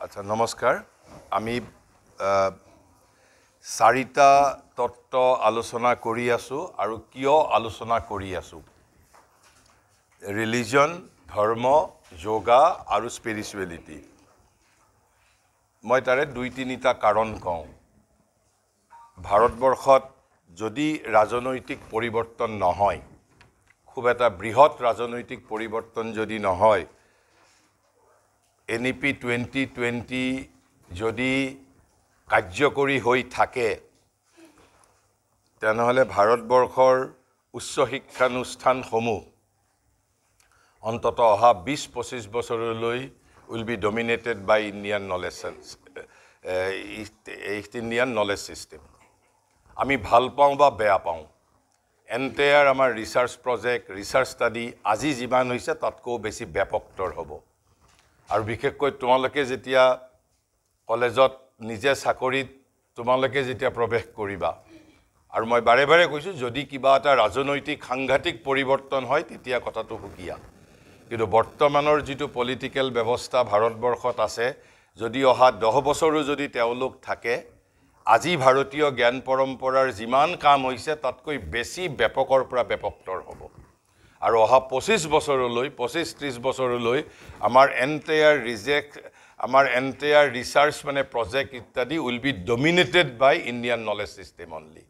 আচ্ছা নমস্কাৰ আমি চাৰিটা তত্ত্ব আলোচনা কৰি আছো আৰু কিয় আলোচনা কৰি আছো ৰিলিজন ধৰ্ম যোগা আৰু স্পিৰিচুৱেলিটি মই তাৰে দুই তিনিটা কাৰণ কওঁ ভাৰতবৰ্ষত যদি ৰাজনৈতিক পৰিৱৰ্তন নহয় খুব এটা বৃহৎ ৰাজনৈতিক পৰিৱৰ্তন যদি নহয় NEP 2020 যদি কাৰ্যকৰী হৈ থাকে তেনেহলে ভাৰতবৰ্ষৰ উচ্চ শিক্ষানুষ্ঠানসমূহ অন্তত অহা 20-25 বছৰলৈ will be dominated by Indian knowledge system আমি ভাল পাওঁ বা বেয়া পাওঁ এন্টায়াৰ আমাৰ ৰিসাৰ্চ প্ৰজেক্ট ৰিসাৰ্চ ষ্টাডি আজি যিমান হৈছে তাতকৈ বেছি ব্যাপকতৰ হ'ব আৰু বিশেষকৈ তোমালোকে যেতিয়া কলেজত নিজে চাকৰিত তোমালোকে যেতিয়া প্ৰৱেশ কৰিবা আৰু মই বাৰে বাৰে কৈছো যদি কিবা এটা ৰাজনৈতিক সাংঘাতিক পৰিৱৰ্তন হয় তেতিয়া কথাটো হুকিয়া কিন্তু বৰ্তমানৰ যেটো পলিটিক্যাল ব্যৱস্থা ভাৰতবৰ্ষত আছে যদি অহা 10 বছৰো যদি তেওঁলোক থাকে আজি ভাৰতীয় জ্ঞান পৰম্পৰাৰ যিমান কাম হৈছে তাতকৈ বেছি ব্যাপকৰ পৰা ব্যাপকতৰ হ'ব আৰু অহা 25 বছৰলৈ 25-30 বছৰলৈ আমাৰ এন্টায়াৰ ৰিসাৰ্চ মানে প্ৰজেক্ট ইত্যাদি will be dominated by Indian knowledge system only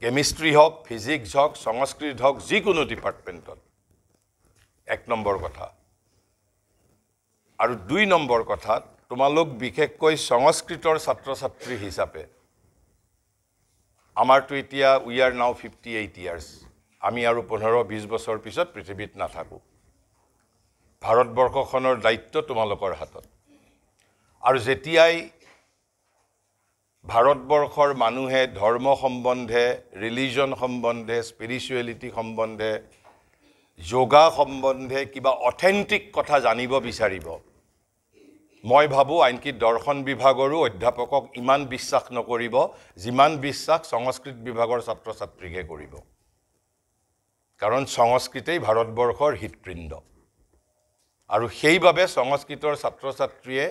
chemistry হক ফিজিক্স হক সংস্কৃত হক যিকোনো ডিপাৰ্টমেন্টত এক নম্বৰ কথা আৰু দুই নম্বৰ কথা তোমালোক বিশেষকৈ সংস্কৃতৰ ছাত্ৰ ছাত্ৰী হিচাপে আমাৰটো এতিয়া we are now 58 years আমি আৰু 15-20 বছৰ পিছত পৃথিৱীত নাথাকো ভাৰতবৰ্ষখনৰ দায়িত্ব তোমালোকৰ হাতত আৰু যেতিয়াই ভাৰতবৰ্ষৰ মানুহে ধৰ্ম সম্বন্ধে ৰিলিজন সম্বন্ধে স্পিৰিচুৱেলিটি সম্বন্ধে যোগা সম্বন্ধে কিবা অথেন্টিক কথা জানিব বিচাৰিব মই ভাবো আনকি দৰ্শন বিভাগৰো অধ্যাপকক ইমান বিশ্বাস নকৰিব যিমান বিশ্বাস সংস্কৃত বিভাগৰ ছাত্ৰ ছাত্ৰীকে কৰিব কাৰণ সংস্কৃতেই ভাৰতবৰ্ষৰ হৃদপিণ্ড আৰু সেইভাবে সংস্কৃতৰ ছাত্ৰ ছাত্ৰীয়ে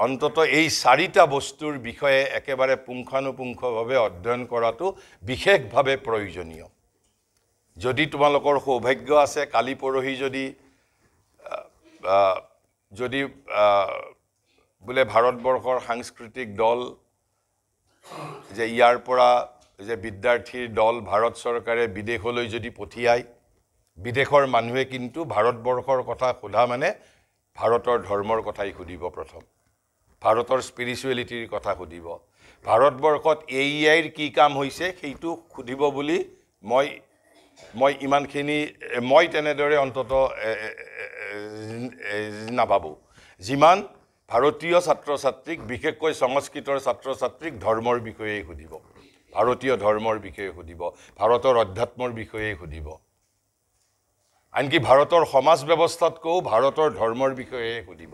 অন্তত এই চাৰিটা বস্তুৰ বিষয়ে একেবাৰে পুংখানুপুংখভাৱে অধ্যয়ন কৰাটো বিশেষভাৱে প্ৰয়োজনীয় যদি তোমালোকৰ সৌভাগ্য আছে কালি পৰহি যদি বলে ভাৰতবৰ্ষৰ সাংস্কৃতিক দল যে ইয়াৰ পৰা যে বিদ্যাৰ্থীৰ দল ভাৰত চৰকাৰে বিদেশলৈ যদি পঠিয়ায় বিদেশৰ মানুহে কিন্তু ভাৰতবৰ্ষৰ কথা সোধা মানে ভাৰতৰ ধৰ্মৰ কথাই সুধিব প্ৰথম ভাৰতৰ স্পিৰিচুৱেলিটিৰ কথা সুধিব ভাৰতবৰ্ষত AEIৰ কি কাম হৈছে সেইটো সুধিব বুলি মই ইমানখিনি মই তেনেদৰে অন্তত নাভাবো যিমান ভাৰতীয় ছাত্ৰ ছাত্ৰীক বিশেষকৈ সংস্কৃতৰ ছাত্ৰ ছাত্ৰীক ধৰ্মৰ বিষয়ে সুধিব ভাৰতীয় ধৰ্মৰ বিষয়ে সুধিব ভাৰতৰ অধ্যাত্মৰ বিষয়ে সুধিব আনকি ভাৰতৰ সমাজ ব্যৱস্থাতকো ভাৰতৰ ধৰ্মৰ বিষয়ে সুধিব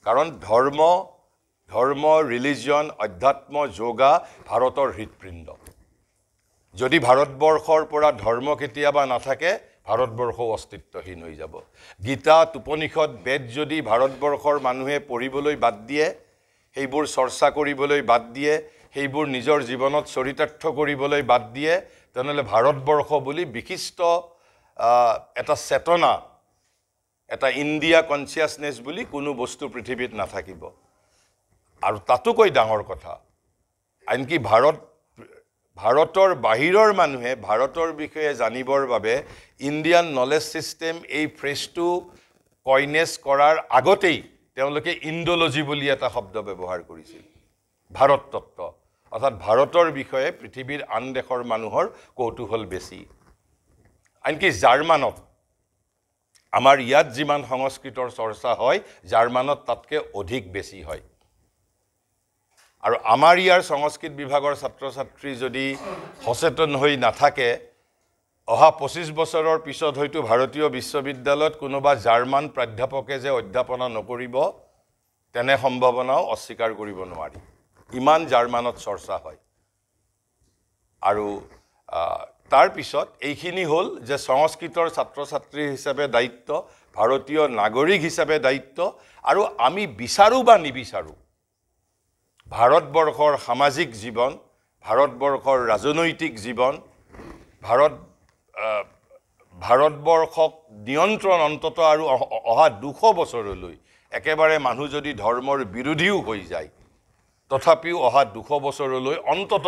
কাৰণ ধৰ্ম ৰিলিজন অধ্যাত্ম যোগা ভাৰতৰ হৃদপিণ্ড যদি ভাৰতবৰ্ষৰ পৰা ধৰ্ম কেতিয়াবা নাথাকে ভাৰতবৰ্ষ অস্তিত্বহীন হৈ যাব গীতা উপনিষদ বেদ যদি ভাৰতবৰ্ষৰ মানুহে পঢ়িবলৈ বাদ দিয়ে সেইবোৰ চৰ্চা কৰিবলৈ বাদ দিয়ে সেইবোৰ নিজৰ জীৱনত চৰিতাৰ্থ কৰিবলৈ বাদ দিয়ে তেনেহলে ভাৰতবৰ্ষ বুলি বিশিষ্ট এটা চেতনা এটা ইন্ডিয়া কনসিয়াসনেস বুলি কোনো বস্তু পৃথিৱীত নাথাকিব আৰু তাতোকৈ ডাঙৰ কথা আনকি ভাৰতৰ বাহিৰৰ মানুহে ভাৰতৰ বিষয়ে জানিবৰ বাবে ইন্ডিয়ান নলেজ সিস্টেম এই ফ্ৰেজটো কইনেছ কৰাৰ আগতেই তেওঁলোকে ইণ্ডোলজি বুলি এটা শব্দ ব্যৱহাৰ কৰিছিল ভাৰত তত্ত্ব অৰ্থাৎ ভাৰতৰ বিষয়ে পৃথিৱীৰ আন দেশৰ মানুহৰ কৌতূহল বেছি আনকি জাৰ্মানত আমাৰ ইয়াত যিমান সংস্কৃতৰ চৰ্চা হয় জাৰ্মানত তাতকে অধিক বেছি হয় আৰু আমাৰ ইয়াৰ সংস্কৃত বিভাগৰ ছাত্ৰ ছাত্ৰী যদি সচেতন হৈ নাথাকে অহা 25 বছৰৰ পিছত হয়তো ভাৰতীয় বিশ্ববিদ্যালয়ত কোনোবা জাৰ্মান প্ৰাধ্যাপকে যে অধ্যাপনা নকৰিব তেনে সম্ভাৱনাও অস্বীকাৰ কৰিব নোৱাৰি ইমান জাৰ্মানত চৰ্চা হয় আৰু তাৰ পিছত এইখিনি হ'ল যে সংস্কৃতৰ ছাত্ৰ ছাত্ৰী হিচাপে দায়িত্ব, ভাৰতীয় নাগৰিক হিচাপে দায়িত্ব, আৰু আমি বিচাৰো বা নিবিচাৰো ভাৰতবৰ্ষৰ সামাজিক জীৱন, ভাৰতবৰ্ষৰ ৰাজনৈতিক জীৱন, ভাৰতবৰ্ষক নিয়ন্ত্ৰণ অন্তত আৰু অহা 200 বছৰলৈ একেবাৰে মানুহ যদি ধৰ্মৰ বিৰোধীও হৈ যায় তথাপিও অহা 200 বছৰলৈ অন্তত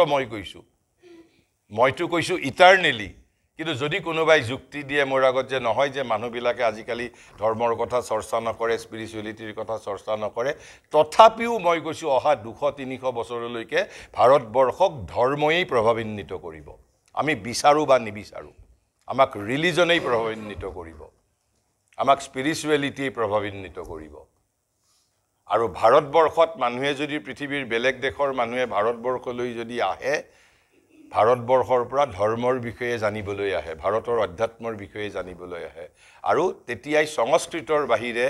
মইতো কৈছোঁ ইটাৰনেলি, কিন্তু যদি কোনোবাই যুক্তি দিয়ে মোৰ আগত যে নহয় যে মানুহবিলাকে আজিকালি ধৰ্মৰ কথা চৰ্চা নকৰে, স্পিৰিচুৱেলিটিৰ কথা চৰ্চা নকৰে, তথাপিও মই কৈছোঁ অহা 200-300 বছৰলৈকে ভাৰতবৰ্ষক ধৰ্মই প্ৰভাৱান্বিত কৰিব। আমি বিচাৰো বা নিবিচাৰো, আমাক ৰিলিজনেই প্ৰভাৱান্বিত কৰিব, আমাক স্পিৰিচুৱেলিটিয়ে প্ৰভাৱান্বিত কৰিব। আৰু ভাৰতবৰ্ষত মানুহে যদি পৃথিৱীৰ বেলেগ দেশৰ মানুহে ভাৰতবৰ্ষলৈ যদি আহে, ভাৰতবৰ্ষৰ পৰা ধৰ্মৰ বিষয়ে জানিবলৈ আহে, ভাৰতৰ অধ্যাত্মৰ বিষয়ে জানিবলৈ আহে, আৰু তেতিয়াই সংস্কৃতৰ বাহিৰে,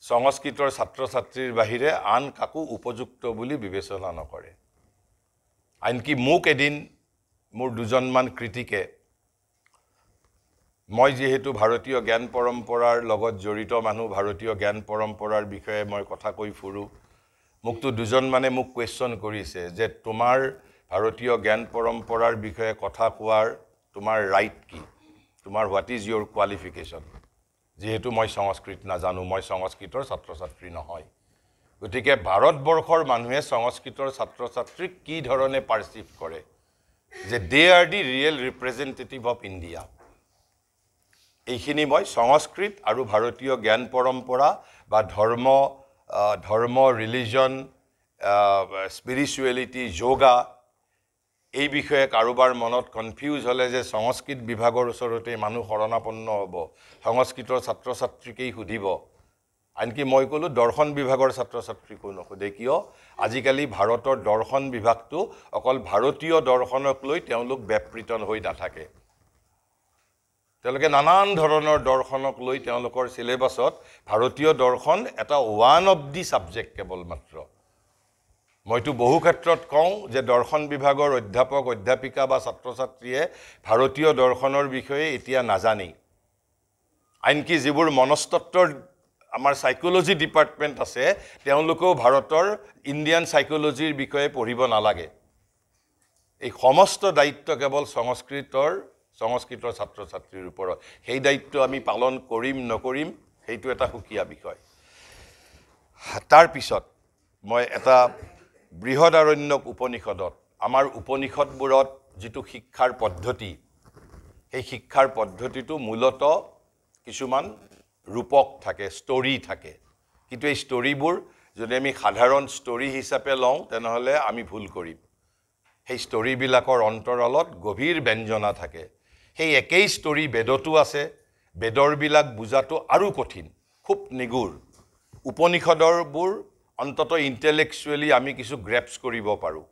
সংস্কৃতৰ ছাত্ৰ ছাত্ৰীৰ বাহিৰে আন কাকো উপযুক্ত বুলি বিবেচনা নকৰে। আনকি মোক এদিন মোৰ দুজনমান ক্ৰিটিকে, মই যিহেতু ভাৰতীয় জ্ঞান পৰম্পৰাৰ লগত জড়িত মানুহ, ভাৰতীয় জ্ঞান পৰম্পৰাৰ বিষয়ে মই কথা কৈ ফুৰোঁ, মোকতো দুজনমানে মোক কুৱেশ্যন কৰিছে যে তোমাৰ ভাৰতীয় জ্ঞান পৰম্পৰাৰ বিষয়ে কথা কোৱাৰ তোমাৰ ৰাইট কি, তোমাৰ হোৱাট ইজ ইয়'ৰ কোৱালিফিকেশ্যন, যিহেতু মই সংস্কৃত নাজানো, মই সংস্কৃতৰ ছাত্ৰ ছাত্ৰী নহয়। গতিকে ভাৰতবৰ্ষৰ মানুহে সংস্কৃতৰ ছাত্ৰ ছাত্ৰীক কি ধৰণে পাৰ্চিভ কৰে যে they are the real representative of India. এইখিনি মই সংস্কৃত আৰু ভাৰতীয় জ্ঞান পৰম্পৰা বা ধৰ্ম, ৰিলিজন, স্পিৰিচুৱেলিটি, যোগা, এই বিষয়ে কাৰোবাৰ মনত কনফিউজ হ'লে যে সংস্কৃত বিভাগৰ ওচৰতে মানুহ শৰণাপন্ন হ'ব, সংস্কৃতৰ ছাত্ৰ ছাত্ৰীকেই সুধিব। আনকি মই ক'লোঁ দৰ্শন বিভাগৰ ছাত্ৰ ছাত্ৰীকো নুসুধে, কিয় আজিকালি ভাৰতৰ দৰ্শন বিভাগটো অকল ভাৰতীয় দৰ্শনক লৈ তেওঁলোক ব্যাপৃত হৈ নাথাকে। তেওঁলোকে নানান ধৰণৰ দৰ্শনক লৈ তেওঁলোকৰ চিলেবাছত ভাৰতীয় দৰ্শন এটা ওৱান অফ দি ছাবজেক্ট কেৱল মাত্ৰ। মইতো বহু ক্ষেত্ৰত কওঁ যে দৰ্শন বিভাগৰ অধ্যাপক অধ্যাপিকা বা ছাত্ৰ ছাত্ৰীয়ে ভাৰতীয় দৰ্শনৰ বিষয়ে এতিয়া নাজানেই। আনকি যিবোৰ মনস্তত্বৰ আমাৰ চাইক'লজি ডিপাৰ্টমেণ্ট আছে তেওঁলোকেও ভাৰতৰ ইণ্ডিয়ান চাইক'লজিৰ বিষয়ে পঢ়িব নালাগে। এই সমস্ত দায়িত্ব কেৱল সংস্কৃতৰ ছাত্ৰ ছাত্ৰীৰ ওপৰত। সেই দায়িত্ব আমি পালন কৰিম নকৰিম সেইটো এটা সুকীয়া বিষয়। তাৰপিছত মই এটা বৃহদাৰণ্যক উপনিষদত, আমাৰ উপনিষদবোৰত যিটো শিক্ষাৰ পদ্ধতি, সেই শিক্ষাৰ পদ্ধতিটো মূলতঃ কিছুমান ৰূপক থাকে, ষ্টৰী থাকে, কিন্তু এই ষ্টৰীবোৰ যদি আমি সাধাৰণ ষ্টৰী হিচাপে লওঁ তেনেহ'লে আমি ভুল কৰিম। সেই ষ্টৰীবিলাকৰ অন্তৰালত গভীৰ ব্যঞ্জনা থাকে। সেই একেই ষ্টৰী বেদতো আছে, বেদৰবিলাক বুজাটো আৰু কঠিন, খুব নিগুৰ। উপনিষদৰবোৰ অন্তত ইণ্টেলেকচুৱেলি আমি কিছু গ্ৰেপছ কৰিব পাৰোঁ,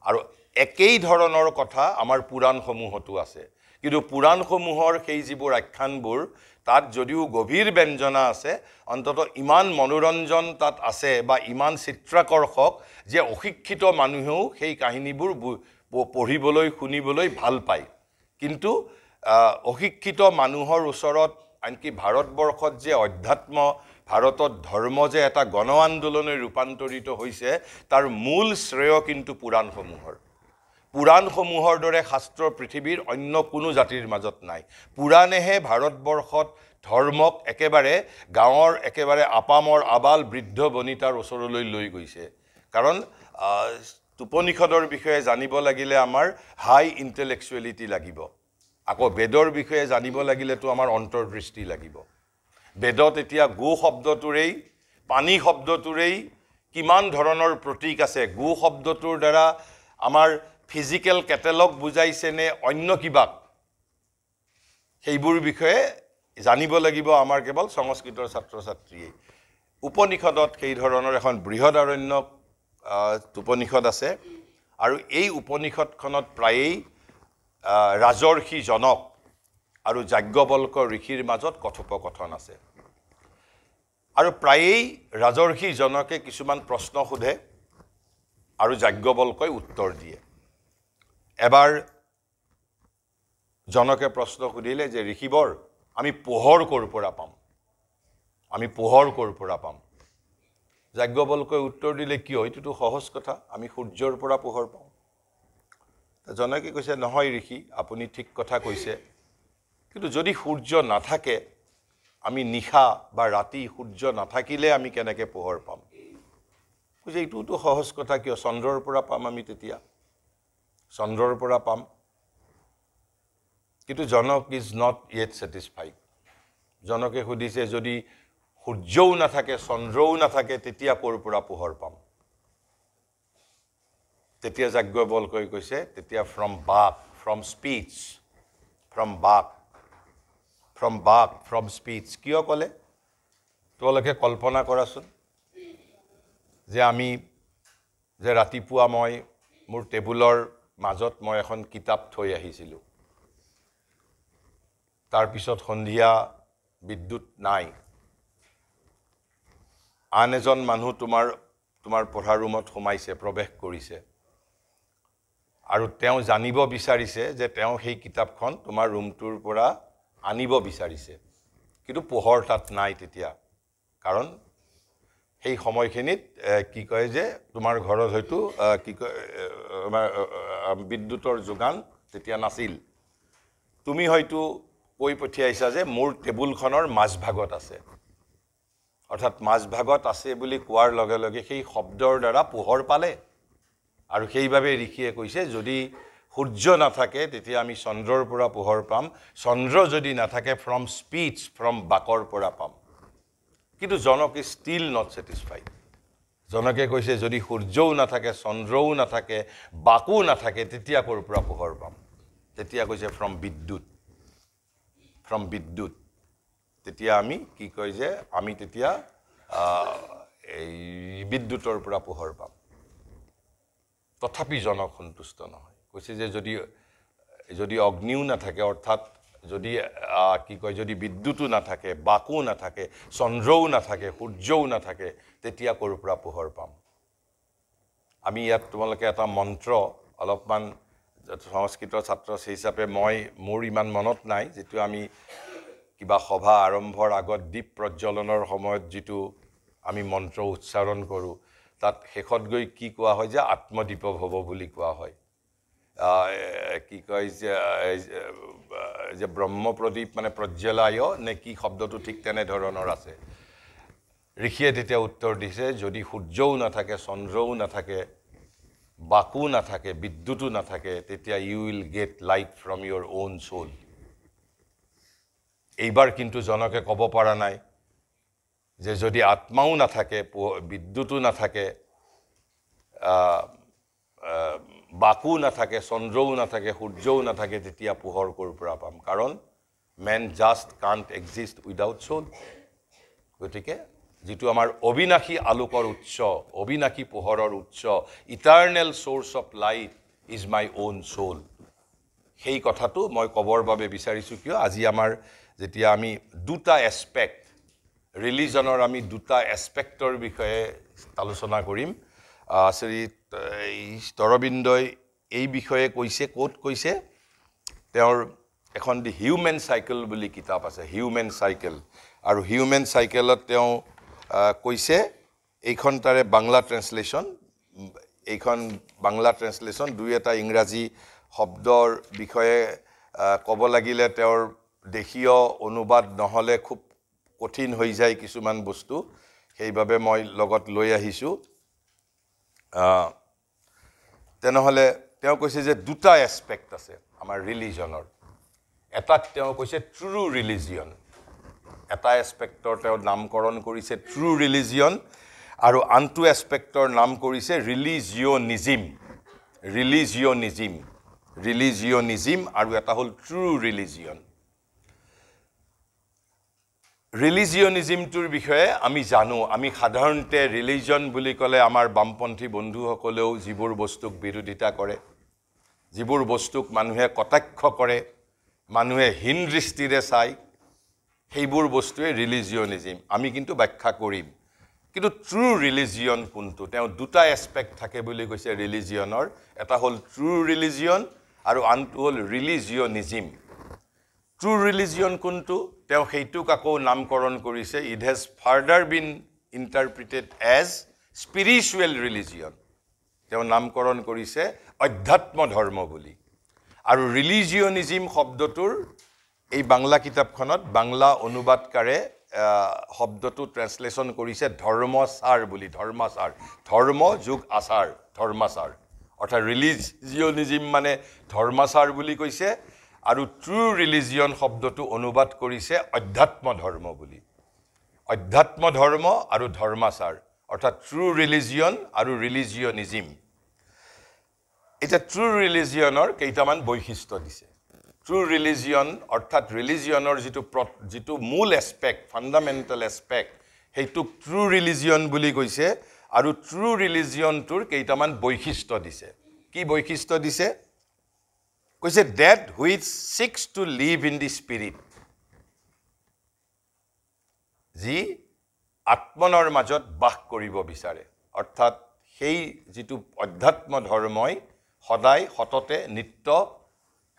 আৰু একেই ধৰণৰ কথা আমাৰ পুৰাণসমূহতো আছে, কিন্তু পুৰাণসমূহৰ সেই যিবোৰ আখ্যানবোৰ তাত যদিও গভীৰ ব্যঞ্জনা আছে, অন্তত ইমান মনোৰঞ্জন তাত আছে বা ইমান চিত্ৰাকৰ্ষক যে অশিক্ষিত মানুহেও সেই কাহিনীবোৰ পঢ়িবলৈ শুনিবলৈ ভাল পায়। কিন্তু অশিক্ষিত মানুহৰ ওচৰত, আনকি ভাৰতবৰ্ষত যে অধ্যাত্ম, ভাৰতত ধৰ্ম যে এটা গণ আন্দোলনে ৰূপান্তৰিত হৈছে, তাৰ মূল শ্ৰেয় কিন্তু পুৰাণসমূহৰ। পুৰাণসমূহৰ দৰে শাস্ত্ৰ পৃথিৱীৰ অন্য কোনো জাতিৰ মাজত নাই। পুৰাণেহে ভাৰতবৰ্ষত ধৰ্মক একেবাৰে গাঁৱৰ একেবাৰে আপামৰ আবাল বৃদ্ধ বনিতাৰ ওচৰলৈ লৈ গৈছে। কাৰণ উপনিষদৰ বিষয়ে জানিব লাগিলে আমাৰ হাই ইণ্টেলেকচুৱেলিটি লাগিব, আকৌ বেদৰ বিষয়ে জানিব লাগিলেতো আমাৰ অন্তৰ্দৃষ্টি লাগিব। বেদত এতিয়া গো শব্দটোৰেই, পানী শব্দটোৰেই কিমান ধৰণৰ প্ৰতীক আছে, গো শব্দটোৰ দ্বাৰা আমাৰ ফিজিকেল কেটেলগ বুজাইছেনে অন্য কিবাক, সেইবোৰ বিষয়ে জানিব লাগিব আমাৰ কেৱল সংস্কৃতৰ ছাত্ৰ ছাত্ৰীয়ে। উপনিষদত সেই ধৰণৰ এখন বৃহদাৰণ্যক উপনিষদ আছে, আৰু এই উপনিষদখনত প্ৰায়েই ৰাজৰ্ষি জনক আৰু যাজ্ঞবল্ক ঋষিৰ মাজত কথোপকথন আছে। আৰু প্ৰায়েই ৰাজৰ্ষি জনকে কিছুমান প্ৰশ্ন সোধে আৰু যাজ্ঞবল্কই উত্তৰ দিয়ে। এবাৰ জনকে প্ৰশ্ন সুধিলে যে ঋষিবৰ আমি পোহৰ ক'ৰ পৰা পাম আমি পোহৰ ক'ৰ পৰা পাম যাজ্ঞবল্ক্যই উত্তৰ দিলে কিয় এইটোতো সহজ কথা আমি সূৰ্যৰ পৰা পোহৰ পাওঁ জনকে কৈছে নহয় ঋষি আপুনি ঠিক কথা কৈছে কিন্তু যদি সূৰ্য নাথাকে আমি নিশা বা ৰাতি সূৰ্য নাথাকিলে আমি কেনেকৈ পোহৰ পাম কৈছে এইটোতো সহজ কথা কিয় চন্দ্ৰৰ পৰা পাম আমি তেতিয়া চন্দ্ৰৰ পৰা পাম কিন্তু জনক ইজ নট য়েট ছেটিছফাইড জনকে সুধিছে যদি সূৰ্যও নাথাকে চন্দ্ৰও নাথাকে তেতিয়া ক'ৰ পৰা পোহৰ পাম তেতিয়া যাজ্ঞবল্ক্যই কৈছে তেতিয়া ফ্ৰম স্পীচ কিয় ক'লে তোমালোকে কল্পনা কৰাচোন যে আমি যে ৰাতিপুৱা মই মোৰ টেবুলৰ মাজত মই এখন কিতাপ থৈ আহিছিলোঁ তাৰপিছত সন্ধিয়া বিদ্যুৎ নাই আন এজন মানুহ তোমাৰ পঢ়া ৰুমত সোমাইছে প্ৰৱেশ কৰিছে আৰু তেওঁ জানিব বিচাৰিছে যে তেওঁ সেই কিতাপখন তোমাৰ ৰুমটোৰ পৰা আনিব বিচাৰিছে কিন্তু পোহৰ তাত নাই তেতিয়া কাৰণ সেই সময়খিনিত কি কয় যে তোমাৰ ঘৰত হয়তো কি কয় বিদ্যুতৰ যোগান তেতিয়া নাছিল তুমি হয়তো কৈ পঠিয়াইছা যে মোৰ টেবুলখনৰ মাজভাগত আছে অৰ্থাৎ মাজভাগত আছে বুলি কোৱাৰ লগে লগে সেই শব্দৰ দ্বাৰা পোহৰ পালে আৰু সেইভাবে ঋষিয়ে কৈছে যদি সূৰ্য নাথাকে তেতিয়া আমি চন্দ্ৰৰ পৰা পোহৰ পাম চন্দ্ৰ যদি নাথাকে ফ্ৰম বাকৰ পৰা পাম কিন্তু জনক ইজ ষ্টিল নট ছেটিছফাইড জনকে কৈছে যদি সূৰ্যও নাথাকে চন্দ্ৰও নাথাকে বাকো নাথাকে তেতিয়া ক'ৰ পৰা পোহৰ পাম তেতিয়া কৈছে ফ্ৰম বিদ্যুৎ তেতিয়া আমি কি কয় যে আমি তেতিয়া এই বিদ্যুতৰ পৰা পোহৰ পাম তথাপি জনক সন্তুষ্ট নহয় কৈছে যে যদি অগ্নিও নাথাকে অৰ্থাৎ যদি কি কয় যদি বিদ্যুতো নাথাকে বাকো নাথাকে চন্দ্ৰও নাথাকে সূৰ্যও নাথাকে তেতিয়া ক'ৰ পৰা পোহৰ পাম আমি ইয়াত তোমালোকে এটা মন্ত্ৰ অলপমান সংস্কৃতৰ ছাত্ৰ হিচাপে মোৰ ইমান মনত নাই যেটো আমি কিবা সভা আৰম্ভৰ আগত দীপ প্ৰজ্বলনৰ সময়ত যেটো আমি মন্ত্ৰ উচ্চাৰণ কৰোঁ তাত শেষত গৈ কি কোৱা হয় যে আত্মদীপ ভৱ বুলি কোৱা হয় কি কয় যে ব্ৰহ্মপ্ৰদীপ মানে প্ৰজ্বলায় নে কি শব্দটো ঠিক তেনে ধৰণৰ আছে ঋষিয়ে তেতিয়া উত্তৰ দিছে যদি সূৰ্যও নাথাকে চন্দ্ৰও নাথাকে বাকো নাথাকে বিদ্যুতো নাথাকে তেতিয়া you will get light from your own soul এইবাৰ কিন্তু জনকে ক'ব পৰা নাই যে যদি আত্মাও নাথাকে বিদ্যুতো নাথাকে বাকো নাথাকে চন্দ্ৰও নাথাকে সূৰ্যও নাথাকে তেতিয়া পোহৰ ক'ৰ পৰা পাম কাৰণ man just can't exist without soul গতিকে যেটো আমাৰ অবিনাশী আলোকৰ উৎস অবিনাশী পোহৰৰ উৎস eternal source of light is my own soul সেই কথাটো মই ক'বৰ বাবে বিচাৰিছোঁ কিয় আজি আমাৰ যেতিয়া আমি দুটা এছপেক্ট ৰিলিজনৰ আমি দুটা এছপেক্টৰ বিষয়ে আলোচনা কৰিম শ্ৰী অৰবিন্দই এই বিষয়ে কৈছে ক'ত কৈছে তেওঁৰ এখন দি হিউমেন চাইকেল বুলি কিতাপ আছে হিউমেন চাইকেল আৰু হিউমেন চাইকেলত তেওঁ কৈছে এইখন তাৰে বাংলা ট্ৰেন্সলেশ্যন এইখন বাংলা ট্ৰেন্সলেশ্যন দুই এটা ইংৰাজী শব্দৰ বিষয়ে ক'ব লাগিলে তেওঁৰ দেশীয় অনুবাদ নহ'লে খুব কঠিন হৈ যায় কিছুমান বস্তু সেইভাবে মই লগত লৈ আহিছোঁ তেনেহ'লে তেওঁ কৈছে যে দুটা এছপেক্ট আছে আমাৰ ৰিলিজনৰ এটাক তেওঁ কৈছে ট্ৰু ৰিলিজিয়ন এটা এছপেক্টৰ তেওঁ নামকৰণ কৰিছে ট্ৰু ৰিলিজিয়ন আৰু আনটো এছপেক্টৰ নাম কৰিছে ৰিলিজিয়নিজিম আৰু এটা হ'ল ট্ৰু ৰিলিজিয়ন ৰিলিজিয়নিজিমটোৰ বিষয়ে আমি জানো আমি সাধাৰণতে ৰিলিজন বুলি ক'লে আমাৰ বামপন্থী বন্ধুসকলেও যিবোৰ বস্তুক বিৰোধিতা কৰে যিবোৰ বস্তুক মানুহে কটাক্ষ কৰে মানুহে হীন দৃষ্টিৰে চায় সেইবোৰ বস্তুৱে ৰিলিজিয়নিজিম আমি কিন্তু ব্যাখ্যা কৰিম কিন্তু ট্ৰু ৰিলিজিয়ন কোনটো তেওঁ দুটা এছপেক্ট থাকে বুলি কৈছে ৰিলিজিয়নৰ এটা হ'ল ট্ৰু ৰিলিজিয়ন আৰু আনটো হ'ল ৰিলিজিয়নিজিম ট্ৰু ৰিলিজিয়ন কোনটো তেওঁ সেইটোক আকৌ নামকৰণ কৰিছে it has further been interpreted as spiritual religion তেওঁ নামকৰণ কৰিছে অধ্যাত্ম ধৰ্ম বুলি আৰু ৰিলিজিয়নিজিম শব্দটোৰ এই বাংলা কিতাপখনত বাংলা অনুবাদকাৰে শব্দটো ট্ৰান্সলেশ্যন কৰিছে ধৰ্মচাৰ বুলি ধৰ্মাচাৰ ধৰ্ম যোগ আচাৰ ধৰ্মাচাৰ অৰ্থাৎ ৰিলিজিয়নিজিম মানে ধৰ্মাচাৰ বুলি কৈছে আৰু ট্ৰু ৰিলিজিয়ন শব্দটো অনুবাদ কৰিছে অধ্যাত্ম ধৰ্ম বুলি অধ্যাত্ম ধৰ্ম আৰু ধৰ্মাচাৰ অৰ্থাৎ ট্ৰু ৰিলিজিয়ন আৰু ৰিলিজিয়নিজিম এটা ট্ৰু ৰিলিজিয়নৰ কেইটামান বৈশিষ্ট্য দিছে ট্ৰু ৰিলিজিয়ন অৰ্থাৎ ৰিলিজিয়নৰ যিটো মূল এছপেক্ট ফাণ্ডামেণ্টেল এছপেক্ট সেইটোক ট্ৰু ৰিলিজিয়ন বুলি কৈছে আৰু ট্ৰু ৰিলিজিয়নটোৰ কেইটামান বৈশিষ্ট্য দিছে কি বৈশিষ্ট্য দিছে কৈছে that which seeks to live in the spirit যি আত্মনৰ মাজত বাস কৰিব বিচাৰে অৰ্থাৎ সেই যিটো অধ্যাত্ম ধৰ্মই সদায় সততে নিত্য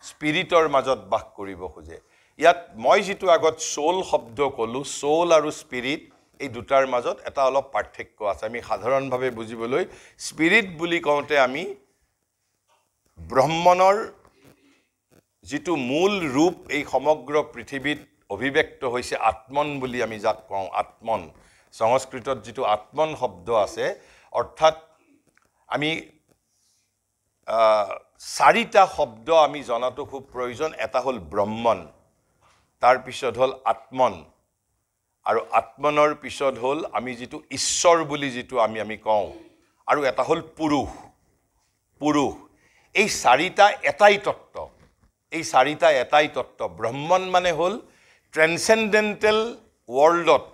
স্পিৰিটৰ মাজত বাস কৰিব খোজে ইয়াত মই যিটো আগত সোল শব্দ ক'লো সোল আৰু স্পিৰিট এই দুটাৰ মাজত এটা অলপ পাৰ্থক্য আছে আমি সাধাৰণভাৱে বুজিবলৈ স্পিৰিট বুলি কওঁতে আমি ব্ৰহ্মনৰ যিটো মূল ৰূপ এই সমগ্ৰ পৃথিৱীত অভিব্যক্ত হৈছে আত্মন বুলি আমি যাক কওঁ আত্মন সংস্কৃতত যিটো আত্মন শব্দ আছে অৰ্থাৎ আমি চাৰিটা শব্দ আমি জনাটো খুব প্ৰয়োজন এটা হ'ল ব্ৰহ্মন তাৰ পিছত হ'ল আত্মন আৰু আত্মনৰ পিছত হ'ল আমি যিটো ঈশ্বৰ বুলি যিটো আমি কওঁ আৰু এটা হ'ল পুৰুষ এই চাৰিটা এটাই তত্ত্ব এই চাৰিটা এটাই তত্ত্ব ব্ৰহ্মন মানে হ'ল ট্ৰেন্সেন্ডেন্টেল ৱৰ্ল্ডত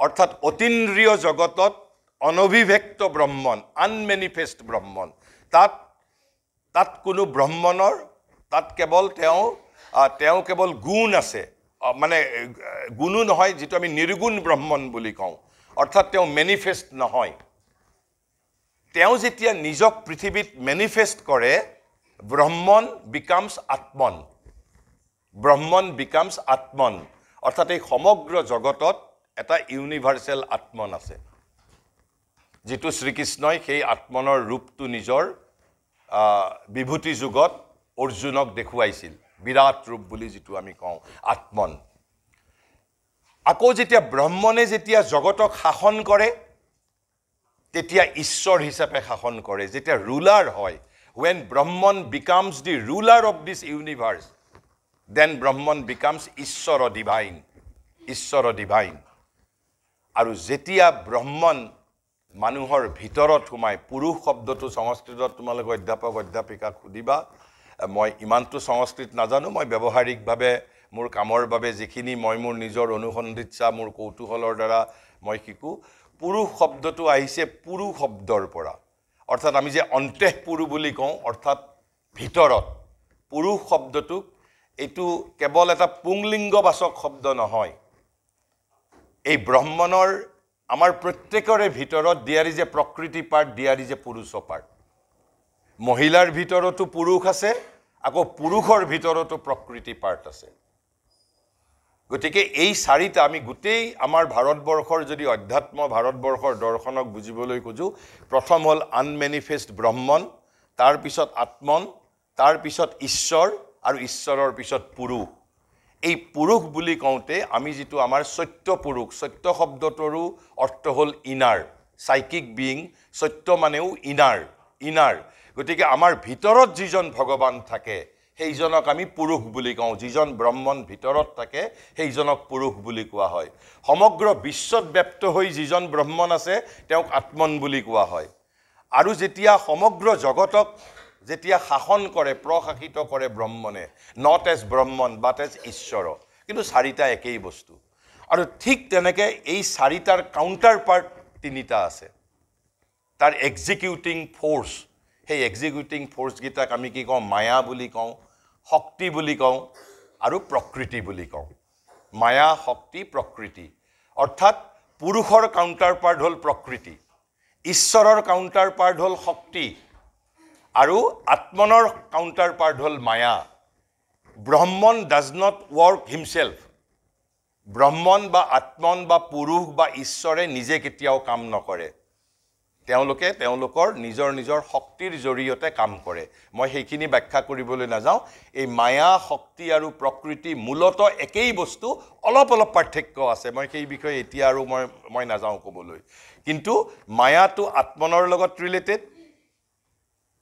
অৰ্থাৎ অতীন্দ্ৰিয় জগতত অনভিব্যক্ত ব্ৰহ্মন আনমেনিফেষ্ট ব্ৰহ্মন তাত কোনো ব্ৰহ্মনৰ তাত কেৱল তেওঁ কেৱল গুণ আছে মানে গুণো নহয় যিটো আমি নিৰ্গুণ ব্ৰহ্মন বুলি কওঁ অৰ্থাৎ তেওঁ মেনিফেষ্ট নহয় তেওঁ যেতিয়া নিজক পৃথিৱীত মেনিফেষ্ট কৰে ব্ৰহ্মন বিকামছ আত্মন অৰ্থাৎ এই সমগ্ৰ জগতত এটা ইউনিভাৰ্চেল আত্মন আছে যিটো শ্ৰীকৃষ্ণই সেই আত্মনৰ ৰূপটো নিজৰ বিভূতি যুগত অৰ্জুনক দেখুৱাইছিল বিৰাট ৰূপ বুলি যিটো আমি কওঁ আত্মন আকৌ যেতিয়া ব্ৰহ্মনে যেতিয়া জগতক শাসন কৰে তেতিয়া ঈশ্বৰ হিচাপে শাসন কৰে যেতিয়া ৰুলাৰ হয় when Brahman becomes the ruler of this universe then Brahman becomes Ishvara divine আৰু যেতিয়া ব্ৰহ্মন মানুহৰ ভিতৰত সোমাই পুৰুষ শব্দটো সংস্কৃতত তোমালোকে অধ্যাপিকাক সুধিবা মই ইমানটো সংস্কৃত নাজানো মই ব্যৱহাৰিকভাৱে মোৰ কামৰ বাবে যিখিনি মই মোৰ নিজৰ অনুসন্ধিৎসা মোৰ কৌতুহলৰ দ্বাৰা মই শিকো পুৰুষ শব্দটো আহিছে পুৰু শব্দৰ পৰা অৰ্থাৎ আমি যে অন্তঃপুৰু বুলি কওঁ অৰ্থাৎ ভিতৰত পুৰুষ শব্দটোক এইটো কেৱল এটা পুংলিংগবাচক শব্দ নহয় এই ব্ৰহ্মনৰ আমাৰ প্ৰত্যেকৰে ভিতৰত দেয়াৰ ইজ এ প্ৰকৃতি পাৰ্ট দেয়াৰ ইজ এ পুৰুষ পাৰ্ট মহিলাৰ ভিতৰতো পুৰুষ আছে আকৌ পুৰুষৰ ভিতৰতো প্ৰকৃতি পাৰ্ট আছে গতিকে এই চাৰিটা আমি গোটেই আমাৰ ভাৰতবৰ্ষৰ যদি অধ্যাত্ম ভাৰতবৰ্ষৰ দৰ্শনক বুজিবলৈ খোজো প্ৰথম হ'ল আনমেনিফেষ্ট ব্ৰহ্মন তাৰ পিছত আত্মন তাৰ পিছত ঈশ্বৰ আৰু ঈশ্বৰৰ পিছত পুৰুষ এই পুৰুষ বুলি কওঁতে আমি যিটো আমাৰ সত্য পুৰুষ সত্য শব্দটোৰো অৰ্থ হ'ল ইনাৰ সাইকিক বিইং সত্য মানেও ইনাৰ গতিকে আমাৰ ভিতৰত যিজন ভগৱান থাকে সেইজনক আমি পুৰুষ বুলি কওঁ যিজন ব্ৰহ্মন ভিতৰত থাকে সেইজনক পুৰুষ বুলি কোৱা হয় সমগ্ৰ বিশ্বত ব্যপ্ত হৈ যিজন ব্ৰহ্মন আছে তেওঁক আত্মন বুলি কোৱা হয় আৰু যেতিয়া সমগ্ৰ জগতক যেতিয়া শাসন কৰে প্ৰশাসিত কৰে ব্ৰহ্মনে নট এজ ব্ৰহ্মন বাট এজ ঈশ্বৰ কিন্তু চাৰিটা একেই বস্তু আৰু ঠিক তেনেকে এই চাৰিটাৰ কাউণ্টাৰ পাৰ্ট তিনিটা আছে তাৰ এক্সিকিউটিং ফ'ৰ্চ সেই এক্সিকিউটিং ফ'ৰ্চকেইটাক আমি কি কওঁ মায়া বুলি কওঁ শক্তি বুলি কওঁ আৰু প্ৰকৃতি বুলি কওঁ মায়া শক্তি প্ৰকৃতি অৰ্থাৎ পুৰুষৰ কাউণ্টাৰ পাৰ্ট হ'ল প্ৰকৃতি ঈশ্বৰৰ কাউণ্টাৰ পাৰ্ট হ'ল শক্তি আৰু আত্মনৰ কাউণ্টাৰ পাৰ্ট হ'ল মায়া ব্ৰহ্মণ ডাজ নট ৱৰ্ক হিমছেল্ফ ব্ৰহ্মণ বা আত্মন বা পুৰুষ বা ঈশ্বৰে নিজে কেতিয়াও কাম নকৰে তেওঁলোকে তেওঁলোকৰ নিজৰ নিজৰ শক্তিৰ জৰিয়তে কাম কৰে মই সেইখিনি ব্যাখ্যা কৰিবলৈ নাযাওঁ এই মায়া শক্তি আৰু প্ৰকৃতি মূলত একেই বস্তু অলপ অলপ পাৰ্থক্য আছে মই সেই বিষয়ে এতিয়া আৰু মই নাযাওঁ ক'বলৈ কিন্তু মায়াটো আত্মনৰ লগত ৰিলেটেড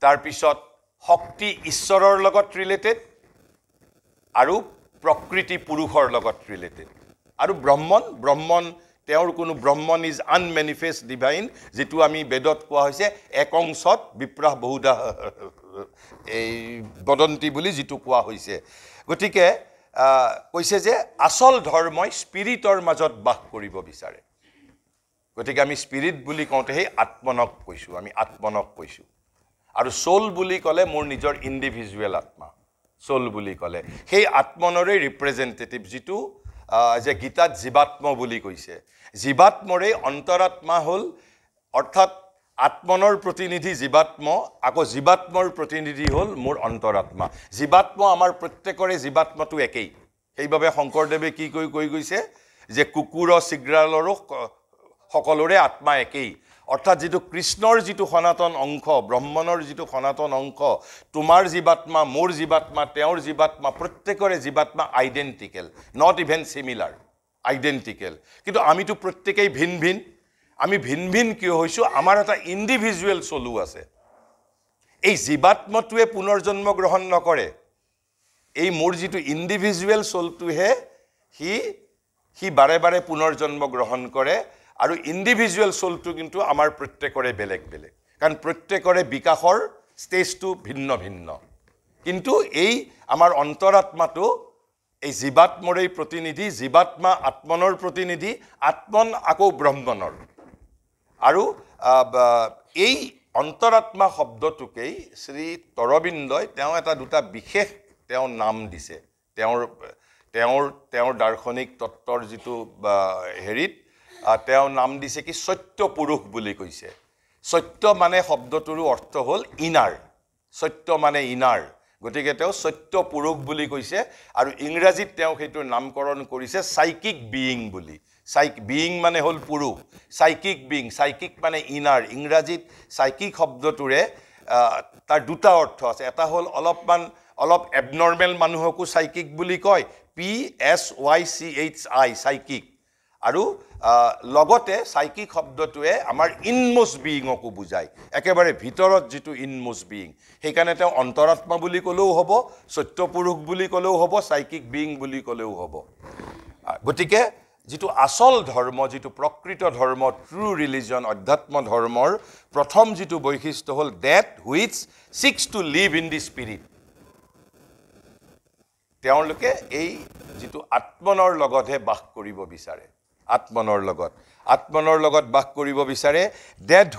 তাৰ পিছত শক্তি ঈশ্বৰৰ লগত ৰিলেটেড আৰু প্ৰকৃতি পুৰুষৰ লগত ৰিলেটেড আৰু ব্ৰহ্মণ তেওঁৰ কোনো ব্ৰহ্মণ ইজ আনমেনিফেষ্ট ডিভাইন যেটো আমি বেদত কোৱা হৈছে একংশত বিপ্ৰাহ বহুদা এই বদন্তি বুলি যেটো কোৱা হৈছে গতিকে কৈছে যে আসল ধৰ্মই স্পিৰিটৰ মাজত বাস কৰিব বিচাৰে গতিকে আমি স্পিৰিট বুলি কওঁতে সেই আত্মনক কৈছো আমি আত্মনক কৈছো আৰু সোল বুলি ক'লে মোৰ নিজৰ ইন্ডিভিজুৱেল আত্মা সোল বুলি ক'লে সেই আত্মনৰে ৰিপ্ৰেজেন্টেটিভ যেটো যে গীতাত জীৱাত্ম বুলি কৈছে জীৱাত্মৰে অন্তৰাত্মা হল অৰ্থাৎ আত্মনৰ প্ৰতিনিধি জীৱাত্ম আকৌ জীৱাত্মৰ প্ৰতিনিধি হল মোৰ অন্তৰাত্মা জীৱাত্ম আমাৰ প্ৰত্যেকৰে জীৱাত্মটো একেই সেইভাবে শংকৰদেৱে কি কৈ গৈছে যে কুকুৰ সিগ্ৰালৰো সকলোৰে আত্মা একেই অৰ্থাৎ যেটো কৃষ্ণৰ যেটো সনাতন অংশ ব্ৰহ্মণৰ যেটো সনাতন অংশ তোমাৰ জীৱাত্মা মোৰ জীৱাত্মা তেওঁৰ জীৱাত্মা প্ৰত্যেকৰে জীৱাত্মা আইডেন্টিকেল নট ইভেন সিমিলাৰ আইডেন্টিকেল কিন্তু আমিতো প্ৰত্যেকেই ভিন ভিন আমি ভিন ভিন কিয় হৈছো আমাৰ এটা ইন্ডিভিজুৱেল সোলু আছে এই জীৱাত্মটোৱে পুনৰ্জন্ম গ্ৰহণ নকৰে এই মোৰ যেটো ইন্ডিভিজুৱেল সোলটোহে হি বাৰে বাৰে পুনৰ্জন্ম গ্ৰহণ কৰে আৰু ইন্ডিভিজুৱেল সোলটো কিন্তু আমাৰ প্ৰত্যেকৰে বেলেগ বেলেগ কাৰণ প্ৰত্যেকৰে বিকাশৰ ষ্টেজটো ভিন্ন ভিন্ন কিন্তু এই আমাৰ অন্তৰাত্মাটো এই জীৱাত্মৰে প্ৰতিনিধি জীৱাত্মা আত্মনৰ প্ৰতিনিধি আত্মন আকৌ ব্ৰহ্মণৰ আৰু এই অন্তৰাত্মা শব্দটোকেই শ্ৰী তৰবিন্দই তেওঁ এটা দুটা বিশেষ তেওঁ নাম দিছে তেওঁৰ দাৰ্শনিক তত্ত্বৰ যেটো হেৰিত তেওঁ নাম দিছে কি সত্য পুৰুষ বুলি কৈছে সত্য মানে শব্দটোৰ অৰ্থ হল ইনাৰ সত্য মানে ইনাৰ গতিকে তেওঁ সত্য পুৰুষ বুলি কৈছে আৰু ইংৰাজীত তেওঁ সেইটো নামকৰণ কৰিছে সাইকিক বিইং বুলি বিইং মানে হল পুৰুষ সাইকিক বিইং সাইকিক মানে ইনাৰ ইংৰাজীত সাইকিক শব্দটোৰে তাৰ দুটা অৰ্থ আছে এটা হল অলপ এবনৰ্মেল মানুহকো সাইকিক বুলি কয় PSYCHI সাইকিক আৰু লগতে সাইকিক শব্দটোৱে আমাৰ ইনমোস্ট বিইংকো বুজায় একেবাৰে ভিতৰত যেটো ইনমোস্ট বিইং সেইকাৰণে তেওঁ অন্তৰাত্মা বুলি ক'লেও হ'ব সত্য পুৰুষ বুলি ক'লেও হ'ব সাইকিক বিইং বুলি ক'লেও হ'ব গতিকে যেটো আসল ধৰ্ম যেটো প্ৰকৃত ধৰ্ম ট্ৰু ৰিলিজন অধ্যাত্ম ধৰ্মৰ প্ৰথম যেটো বৈশিষ্ট্য হল that which seeks to live in the spirit তেওঁলোকে এই যেটো আত্মনৰ লগতহে বাস কৰিব বিচাৰে আত্মনৰ লগত বাস কৰিব বিচাৰে that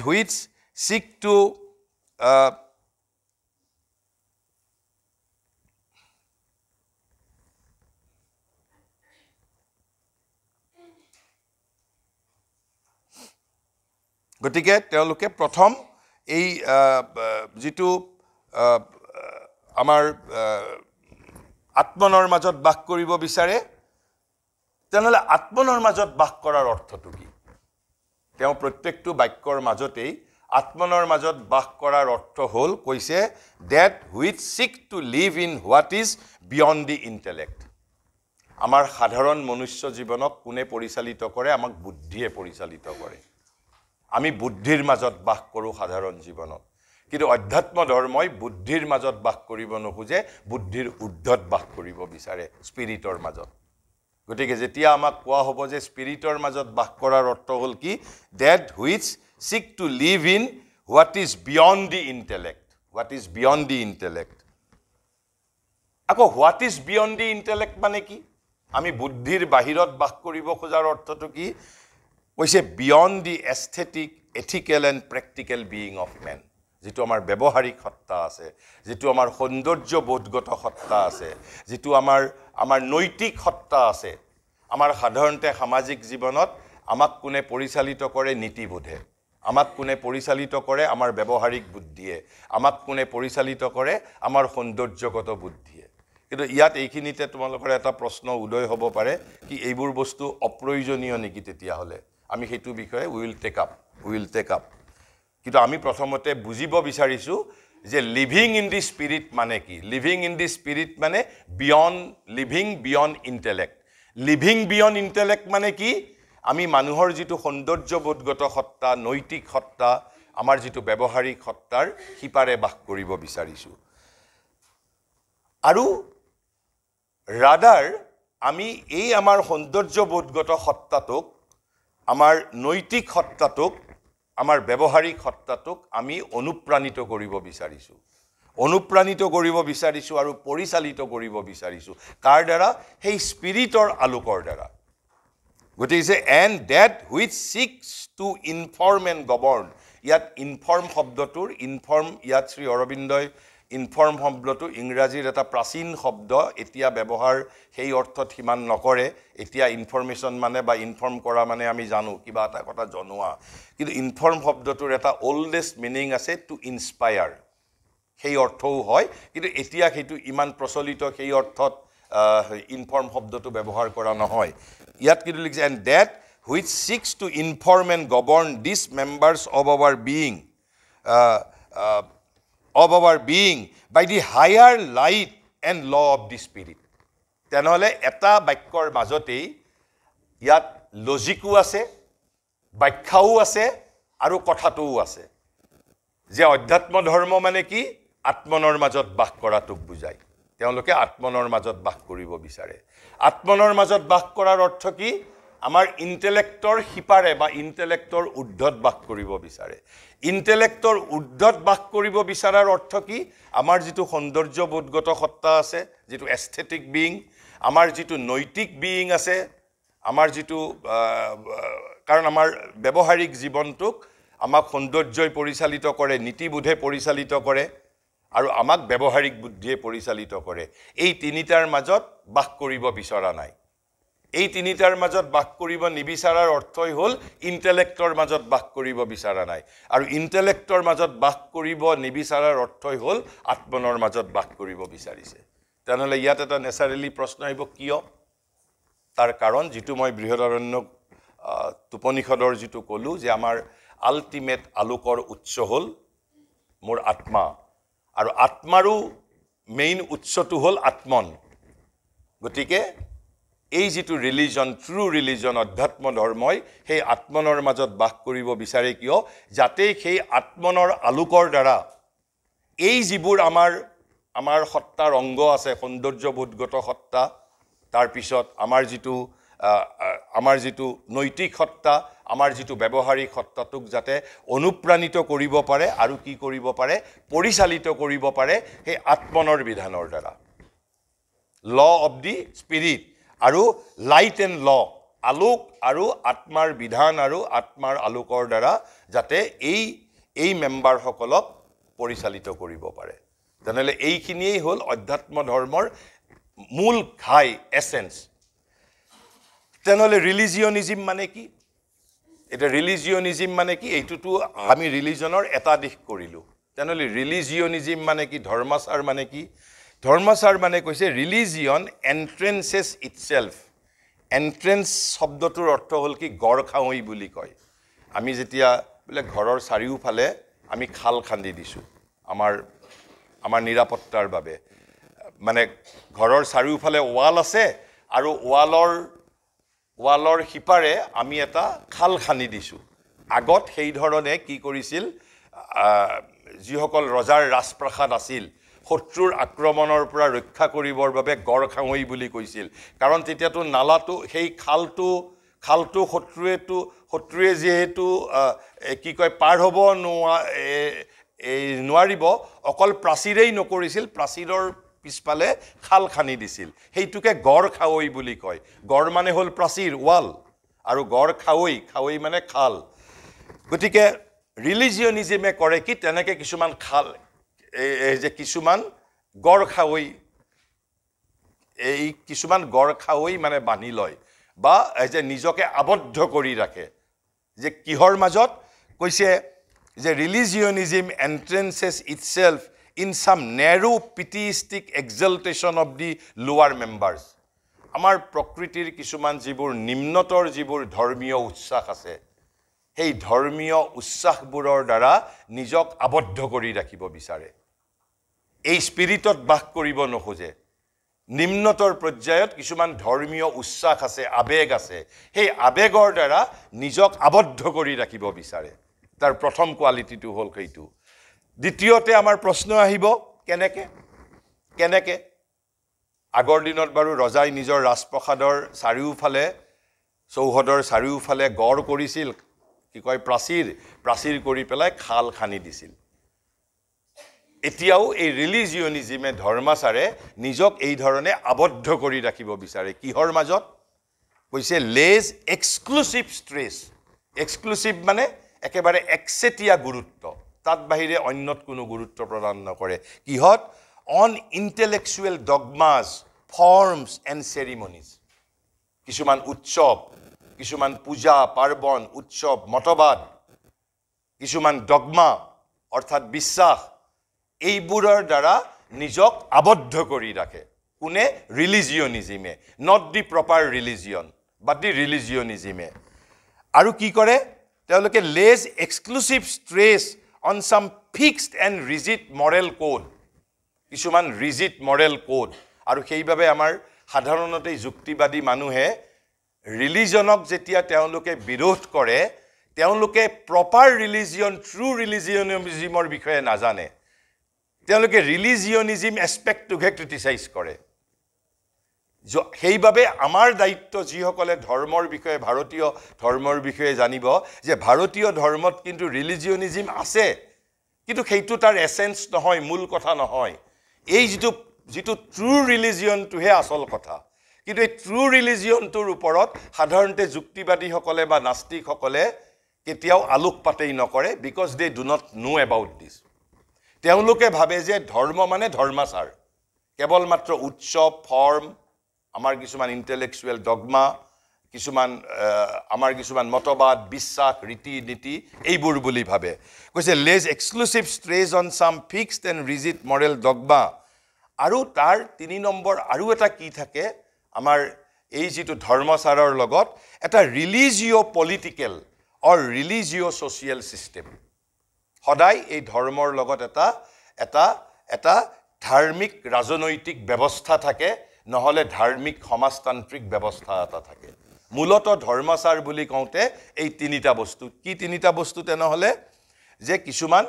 which seek to গতিকে তেওঁলোকে প্ৰথম এই যেটো আমাৰ আত্মনৰ মাজত বাস কৰিব বিচাৰে তেনেহলে আত্মনৰ মাজত বাস কৰাৰ অৰ্থটো কি তেওঁ প্ৰত্যেকটো বাক্যৰ মাজতেই আত্মনৰ মাজত বাস কৰাৰ অৰ্থ হল কৈছে that which seek to live in what is beyond the intellect আমাৰ সাধাৰণ মনুষ্য জীৱনক কোনে পৰিচালিত কৰে আমাক বুদ্ধিয়ে পৰিচালিত কৰে আমি বুদ্ধিৰ মাজত বাস কৰো সাধাৰণ জীৱনত কিন্তু অধ্যাত্ম ধৰ্মই বুদ্ধিৰ মাজত বাস কৰিব নোখোজে বুদ্ধিৰ ঊৰ্ধ্বত বাস কৰিব বিচাৰে স্পিৰিটৰ মাজত গতিকে যেতিয়া আমাক কোৱা হ'ব যে স্পিৰিটৰ মাজত বাস কৰাৰ অৰ্থ হল কি that which seek to live in what is beyond the intellect আকৌ what is beyond the intellect মানে কি আমি বুদ্ধিৰ বাহিৰত বাস কৰিব খোজাৰ অৰ্থটো কি কৈছে beyond the aesthetic ethical and practical being of man যেটো আমাৰ ব্যৱহাৰিক সত্তা আছে যেটো আমাৰ সৌন্দৰ্য বোধগত সত্তা আছে যেটো আমাৰ নৈতিক সত্তা আছে আমাৰ সাধাৰণতে সামাজিক জীৱনত আমাক কোনে পৰিচালিত কৰে নীতিবোধে আমাক কোনে পৰিচালিত কৰে আমাৰ ব্যৱহাৰিক বুদ্ধিয়ে আমাক কোনে পৰিচালিত কৰে আমাৰ সৌন্দৰ্যগত বুদ্ধিয়ে কিন্তু ইয়াত এইখিনিতে তোমালোকৰ এটা প্ৰশ্ন উদয় হ'ব পাৰে কি এইবোৰ বস্তু অপ্ৰয়োজনীয় নেকি তেতিয়াহ'লে আমি সেইটো বিষয়ে উইল টেক আপ কিন্তু আমি প্ৰথমতে বুজিব বিচাৰিছোঁ যে লিভিং ইন দি স্পিৰিট মানে কি লিভিং ইন দি স্পিৰিট মানে living beyond intellect living beyond intellect মানে কি আমি মানুহৰ যিটো সৌন্দৰ্যবোধগত সত্তা নৈতিক সত্তা আমাৰ যিটো ব্যৱহাৰিক সত্তাৰ সিপাৰে বাস কৰিব বিচাৰিছোঁ আৰু ৰাডাৰ আমি এই আমাৰ সৌন্দৰ্যবোধগত সত্তাটোক আমাৰ নৈতিক সত্তাটোক আমাৰ ব্যৱহাৰিক সত্তাটোক আমি অনুপ্ৰাণিত কৰিব বিচাৰিছোঁ আৰু পৰিচালিত কৰিব বিচাৰিছোঁ কাৰ দ্বাৰা সেই স্পিৰিটৰ আলোকৰ দ্বাৰা গতিকে and that which seeks to inform and govern ইয়াত ইনফৰ্ম শব্দটোৰ ইয়াত শ্ৰী অৰবিন্দই ইনফৰ্ম শব্দটো ইংৰাজীৰ এটা প্ৰাচীন শব্দ এতিয়া ব্যৱহাৰ সেই অৰ্থত সিমান নকৰে এতিয়া ইনফৰমেশ্যন মানে বা ইনফৰ্ম কৰা মানে আমি জানো কিবা এটা কথা জনোৱা কিন্তু ইনফৰ্ম শব্দটোৰ এটা ওল্ডেষ্ট মিনিং আছে টু ইনস্পায়াৰ সেই অৰ্থও হয় কিন্তু এতিয়া সেইটো ইমান প্ৰচলিত সেই অৰ্থত ইনফৰ্ম শব্দটো ব্যৱহাৰ কৰা নহয় ইয়াত কিন্তু লিখিছে and that which seeks to inform and govern this members of our being by the higher light and law of the spirit তেনেহলে এটা বাক্যৰ মাজতেই ইয়াত লজিকও আছে ব্যাখ্যাও আছে আৰু কথাটোও আছে যে অধ্যাত্ম ধৰ্ম মানে কি আত্মনৰ মাজত বাস কৰাটোক বুজায় তেওঁলোকে আত্মনৰ মাজত বাস কৰিব বিচাৰে আত্মনৰ মাজত বাস কৰাৰ অৰ্থ কি আমাৰ ইন্টেলেক্টৰ হিপাৰে বা ইন্টেলেক্টৰ উদ্ধত বাস কৰিব বিচাৰে ইন্টেলেক্টৰ উদ্ধত বাস কৰিব বিচাৰাৰ অৰ্থ কি আমাৰ যিটো সৌন্দৰ্যবোধগত সত্তা আছে যিটো এস্থেটিক বিইং আমাৰ যিটো নৈতিক বিইং আছে আমাৰ যিটো কাৰণ আমাৰ ব্যৱহাৰিক জীৱনটোক আমাক সৌন্দৰ্যই পৰিচালিত কৰে নীতিবোধে পৰিচালিত কৰে আৰু আমাক ব্যৱহাৰিক বুদ্ধিয়ে পৰিচালিত কৰে এই তিনিটাৰ মাজত বাস কৰিব বিচৰা নাই এই তিনিটাৰ মাজত বাস কৰিব নিবিচাৰাৰ অৰ্থই হ'ল ইন্টেলেক্টৰ মাজত বাস কৰিব বিচৰা নাই আৰু ইন্টেলেক্টৰ মাজত বাস কৰিব নিবিচাৰাৰ অৰ্থই হ'ল আত্মনৰ মাজত বাস কৰিব বিচাৰিছে তেনেহ'লে ইয়াত এটা নেচাৰেলি প্ৰশ্ন আহিব কিয় তাৰ কাৰণ যিটো মই বৃহদাৰণ্য উপনিষদৰ যিটো ক'লো যে আমাৰ আল্টিমেট আলোকৰ উৎস হ'ল মোৰ আত্মা আৰু আত্মাৰো মেইন উৎসটো হ'ল আত্মন গতিকে এই যিটো ৰিলিজন ট্ৰু ৰিলিজন অধ্যাত্ম ধৰ্মই সেই আত্মনৰ মাজত বাস কৰিব বিচাৰে কিয় যাতে সেই আত্মনৰ আলোকৰ দ্বাৰা এই যিবোৰ আমাৰ সত্তাৰ অংগ আছে সৌন্দৰ্যবোধগত সত্তা তাৰ পিছত আমাৰ যিটো নৈতিক সত্তা আমাৰ যিটো ব্যৱহাৰিক সত্তাটোক যাতে অনুপ্ৰাণিত কৰিব পাৰে আৰু কি কৰিব পাৰে পৰিচালিত কৰিব পাৰে সেই আত্মনৰ বিধানৰ দ্বাৰা ল অফ দি স্পিৰিট আৰু লাইট এণ্ড ল আলোক আৰু আত্মাৰ বিধান আৰু আত্মাৰ আলোকৰ দ্বাৰা যাতে এই মেম্বাৰসকলক পৰিচালিত কৰিব পাৰে তেনেহ'লে এইখিনিয়েই হ'ল অধ্যাত্ম ধৰ্মৰ মূল ঘাই এছেঞ্চ তেনেহ'লে ৰিলিজিয়নিজিম মানে কি এটা ৰিলিজিয়নিজিম মানে কি এইটোতো আমি ৰিলিজনৰ এটা দিশ কৰিলোঁ তেনেহ'লে ৰিলিজিয়নিজিম মানে কি ধৰ্মাচাৰ মানে কি ধৰ্মাচাৰ মানে কৈছে ৰিলিজিয়ন এন্ট্ৰেন্সেছ ইটছেল্ফ এন্ট্ৰেন্স শব্দটোৰ অৰ্থ হ'ল কি গড় খাৱৈ বুলি কয় আমি যেতিয়া বোলে ঘৰৰ চাৰিওফালে আমি খাল খান্দি দিছোঁ আমাৰ নিৰাপত্তাৰ বাবে মানে ঘৰৰ চাৰিওফালে ৱাল আছে আৰু ৱালৰ সিপাৰে আমি এটা খাল খান্দি দিছোঁ আগত সেই ধৰণে কি কৰিছিল যিসকল ৰজাৰ ৰাজপ্ৰাসাদ আছিল শত্ৰুৰ আক্ৰমণৰ পৰা ৰক্ষা কৰিবৰ বাবে গড় খাৱৈ বুলি কৈছিল কাৰণ তেতিয়াতো নালাটো সেই খালটো শত্ৰুৱে যিহেতু কি কয় পাৰ হ'ব নোৱাৰিব অকল প্ৰাচীৰেই নকৰিছিল প্ৰাচীৰৰ পিছফালে খাল খান্দি দিছিল সেইটোকে গড় খাৱৈ বুলি কয় গড় মানে হ'ল প্ৰাচীৰ ৱাল আৰু গড় খাৱৈ মানে খাল গতিকে ৰিলিজিয়নিজিমে কৰে কি তেনেকৈ কিছুমান খাল এই যে কিছুমান গড় খাৱৈ মানে বান্ধি লয় বা এই যে নিজকে আবদ্ধ কৰি ৰাখে যে কিহৰ মাজত কৈছে যে ৰিলিজিয়নিজিম এন্ট্ৰেন্সেছ ইটছেল্ফ in some narrow pietistic exaltation of the lower members. আমাৰ প্ৰকৃতিৰ কিছুমান যিবোৰ নিম্নতৰ যিবোৰ ধৰ্মীয় উচ্ছাস আছে সেই ধৰ্মীয় উচ্ছাসবোৰৰ দ্বাৰা নিজক আবদ্ধ কৰি ৰাখিব বিচাৰে এই স্পিৰিটত বাস কৰিব নোখোজে নিম্নতৰ পৰ্যায়ত কিছুমান ধৰ্মীয় উচ্ছাস আছে আবেগ আছে সেই আবেগৰ দ্বাৰা নিজক আবদ্ধ কৰি ৰাখিব বিচাৰে তাৰ প্ৰথম কোৱালিটিটো হ'ল সেইটো দ্বিতীয়তে আমাৰ প্ৰশ্ন আহিব কেনেকে আগৰ দিনত বাৰু ৰজাই নিজৰ ৰাজপ্ৰসাদৰ চাৰিওফালে চৌহদৰ চাৰিওফালে গড় কৰিছিল কি কয় প্ৰাচীৰ কৰি পেলাই খাল খানি দিছিল এতিয়াও এই ৰিলিজিয়নিজমে ধৰ্মাচাৰে নিজক এই ধৰণে আবদ্ধ কৰি ৰাখিব বিচাৰে কিহৰ মাজত কৈছে লেজ এক্সক্লুসিভ স্ট্ৰেছ এক্সক্লুসিভ মানে একেবাৰে একচেটিয়া গুৰুত্ব তাত বাহিৰে অন্যত কোনো গুৰুত্ব প্ৰদান নকৰে কিহত on intellectual dogmas forms and ceremonies কিছুমান উৎসৱ কিছুমান পূজা পাৰ্বণ উৎসৱ মতবাদ কিছুমান ডগমা অৰ্থাৎ বিশ্বাস এইবোৰৰ দ্বাৰা নিজক আবদ্ধ কৰি ৰাখে কোনে ৰিলিজিয়নিজমে not the proper religion but the ৰিলিজিয়নিজমে আৰু কি কৰে তেওঁলোকে lays exclusive stress on some fixed and rigid moral code কিছুমান ৰিজিড মৰেল কোড আৰু সেইভাবে আমাৰ সাধাৰণতে যুক্তিবাদী মানুহে ৰিলিজনক যেতিয়া তেওঁলোকে বিৰোধ কৰে তেওঁলোকে প্ৰপাৰ ৰিলিজিয়ন ট্ৰু ৰিলিজিয়নিজমৰ বিষয়ে নাজানে তেওঁলোকে ৰিলিজিয়নিজম এস্পেক্টটোকে ক্ৰিটিসাইজ কৰে সেইভাবে আমাৰ দায়িত্ব যিসকলে ধৰ্মৰ বিষয়ে ভাৰতীয় ধৰ্মৰ বিষয়ে জানিব যে ভাৰতীয় ধৰ্মত কিন্তু ৰিলিজিয়নিজম আছে কিন্তু সেইটো তাৰ এসেন্স নহয় মূল কথা নহয় এই যিটো ট্ৰু ৰিলিজিয়নটোহে আসল কথা কিন্তু এই ট্ৰু ৰিলিজিয়নটোৰ ওপৰত সাধাৰণতে যুক্তিবাদীসকলে বা নাস্তিকসকলে কেতিয়াও আলোকপাতেই নকৰে because they do not know about দিছ তেওঁলোকে ভাবে যে ধৰ্ম মানে ধৰ্মাচাৰ কেৱল মাত্ৰ উৎসৱ ফৰ্ম আমাৰ কিছুমান ইন্টেলেকচুৱেল ডগমা কিছুমান আমাৰ কিছুমান মতবাদ বিশ্বাস ৰীতি নীতি এইবোৰ বুলি ভাবে কৈছে lays exclusive stress on some fixed and rigid moral dogma আৰু তাৰ ৩ নম্বৰ আৰু এটা কি থাকে আমাৰ এই যিটো ধৰ্মাচাৰৰ লগত এটা ৰিলিজিয় পলিটিক্যাল অৰ ৰিলিজিয় সোশিয়েল সিস্টেম সদায় এই ধৰ্মৰ লগত এটা ধাৰ্মিক ৰাজনৈতিক ব্যৱস্থা থাকে নহলে ধাৰ্মিক সমাজতান্ত্ৰিক ব্যৱস্থা এটা থাকে মূলত ধৰ্মাচাৰ বুলি কওঁতে এই তিনিটা বস্তু কি তিনিটা বস্তু তেনেহলে যে কিছুমান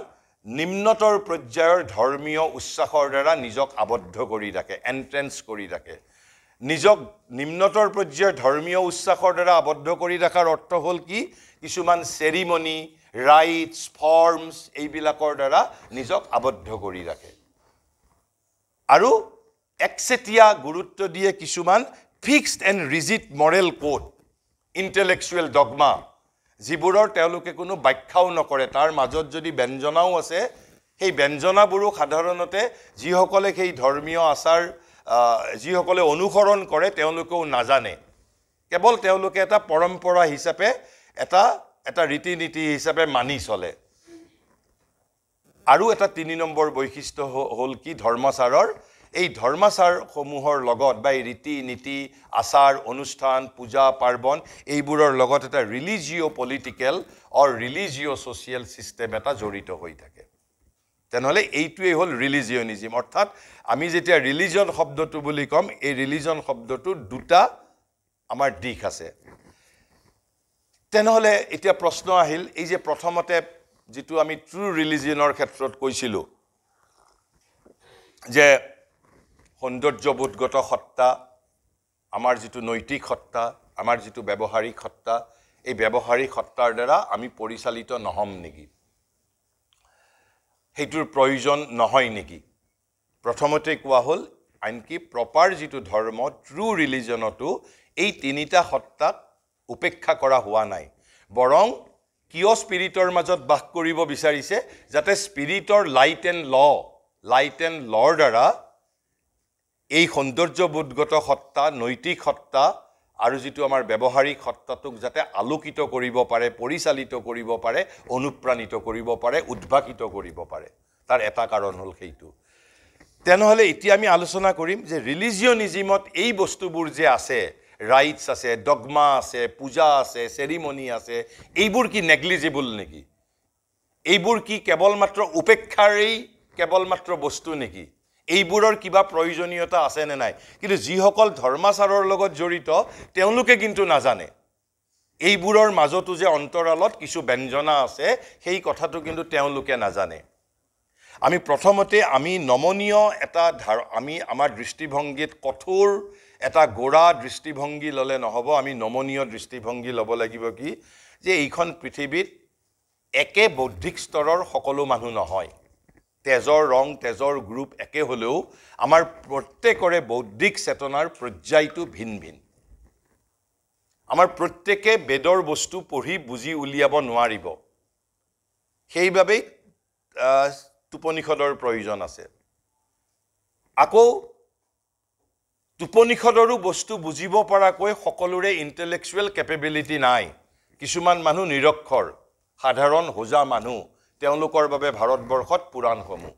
নিম্নতৰ পৰ্যায়ৰ ধৰ্মীয় উচ্ছাসৰ দ্বাৰা নিজক আবদ্ধ কৰি ৰাখে এন্ট্ৰেন্স কৰি ৰাখে নিজক নিম্নতৰ পৰ্যায়ৰ ধৰ্মীয় উচ্ছাসৰ দ্বাৰা আবদ্ধ কৰি ৰাখাৰ অৰ্থ হ'ল কি কিছুমান সেৰিমনি ৰাইটস ফৰ্মস এইবিলাকৰ দ্বাৰা নিজক আবদ্ধ কৰি ৰাখে আৰু একচেটিয়া গুৰুত্ব দিয়ে কিছুমান fixed and rigid moral code intellectual dogma যিবোৰৰ তেওঁলোকে কোনো ব্যাখ্যাও নকৰে তাৰ মাজত যদি ব্যঞ্জনাও আছে সেই ব্যঞ্জনাবোৰো সাধাৰণতে যিসকলে সেই ধৰ্মীয় আচাৰ যিসকলে অনুসৰণ কৰে তেওঁলোকেও নাজানে কেৱল তেওঁলোকে এটা পৰম্পৰা হিচাপে এটা ৰীতি নীতি হিচাপে মানি চলে আৰু এটা ৩ নম্বৰ বৈশিষ্ট্য হ'ল কি ধৰ্মাচাৰৰ এই ধৰ্মাচাৰ সমূহৰ লগত বা ৰীতি নীতি আচাৰ অনুষ্ঠান পূজা পাৰ্বণ এইবোৰৰ লগত এটা ৰিলিজিয় পলিটিক্যাল অৰ ৰিলিজিয় সোশিয়েল সিস্টেম এটা জড়িত হৈ থাকে তেনেহলে এইটোৱে হ'ল ৰিলিজিয়নিজম অৰ্থাৎ আমি যেতিয়া ৰিলিজন শব্দটো বুলি কম এই ৰিলিজন শব্দটো দুটা আমাৰ দিশ আছে তেনেহলে এতিয়া প্ৰশ্ন আহিল এই যে প্ৰথমতে যেটো আমি ট্ৰু ৰিলিজনৰ ক্ষেত্ৰত কৈছিলো যে সৌন্দৰ্যবোধগত সত্তা আমাৰ যেটো নৈতিক সত্তা আমাৰ যেটো ব্যৱহাৰিক সত্তা এই ব্যৱহাৰিক সত্তাৰ দ্বাৰা আমি পৰিচালিত নহম নেকি হেতুৰ প্ৰয়োজন নহয় নেকি প্ৰথমতে কোৱা হ'ল আনকি প্ৰপাৰ যেটো ধৰ্ম ট্ৰু ৰিলিজনটো এই তিনিটা সত্তাক উপেক্ষা কৰা হোৱা নাই বৰং কিয় স্পিৰিটৰ মাজত বাস কৰিব বিচাৰিছে যাতে স্পিৰিটৰ লাইট এণ্ড লৰ দ্বাৰা এই সৌন্দৰ্যবোধগত সত্তা নৈতিক সত্তা আৰু যেটো আমাৰ ব্যৱহাৰিক সত্তাটোক যাতে আলোকিত কৰিব পাৰে পৰিচালিত কৰিব পাৰে অনুপ্ৰাণিত কৰিব পাৰে উদ্ভাসিত কৰিব পাৰে তাৰ এটা কাৰণ হ'ল সেইটো তেনেহ'লে এতিয়া আমি আলোচনা কৰিম যে ৰিলিজিয়নিজিমত এই বস্তুবোৰ যে আছে ৰাইটছ আছে ডগমা আছে পূজা আছে চেৰিমনি আছে এইবোৰ কি নেগলিজিবল নেকি এইবোৰ কি কেৱল মাত্ৰ উপেক্ষাৰেই কেৱল মাত্ৰ বস্তু নেকি এইবোৰৰ কিবা প্ৰয়োজনীয়তা আছে নে নাই কিন্তু যিসকল ধৰ্মাচাৰৰ লগত জড়িত তেওঁলোকে কিন্তু নাজানে এইবোৰৰ মাজতো যে অন্তৰালত কিছু ব্যঞ্জনা আছে সেই কথাটো কিন্তু তেওঁলোকে নাজানে আমি প্ৰথমতে আমি নমনীয় এটা আমি আমাৰ দৃষ্টিভংগীত কঠোৰ এটা গোড়া দৃষ্টিভংগী ল'লে নহ'ব আমি নমনীয় দৃষ্টিভংগী ল'ব লাগিব কি যে এইখন পৃথিৱীত একে বৌদ্ধিক স্তৰৰ সকলো মানুহ নহয় তেজৰ ৰং তেজৰ গ্ৰুপ একে হ'লেও আমাৰ প্ৰত্যেকৰে বৌদ্ধিক চেতনাৰ পৰ্যায়টো ভিন ভিন আমাৰ প্ৰত্যেকে বেদৰ বস্তু পঢ়ি বুজি উলিয়াব নোৱাৰিব সেইবাবে উপনিষদৰ প্ৰয়োজন আছে আকৌ উপনিষদৰো বস্তু বুজিব পৰাকৈ সকলোৰে ইন্টেলেকচুৱেল কেপেবিলিটি নাই কিছুমান মানুহ নিৰক্ষৰ সাধাৰণ হোজা মানুহ তেওঁলোকৰ বাবে ভাৰতবৰ্ষত পুৰাণসমূহ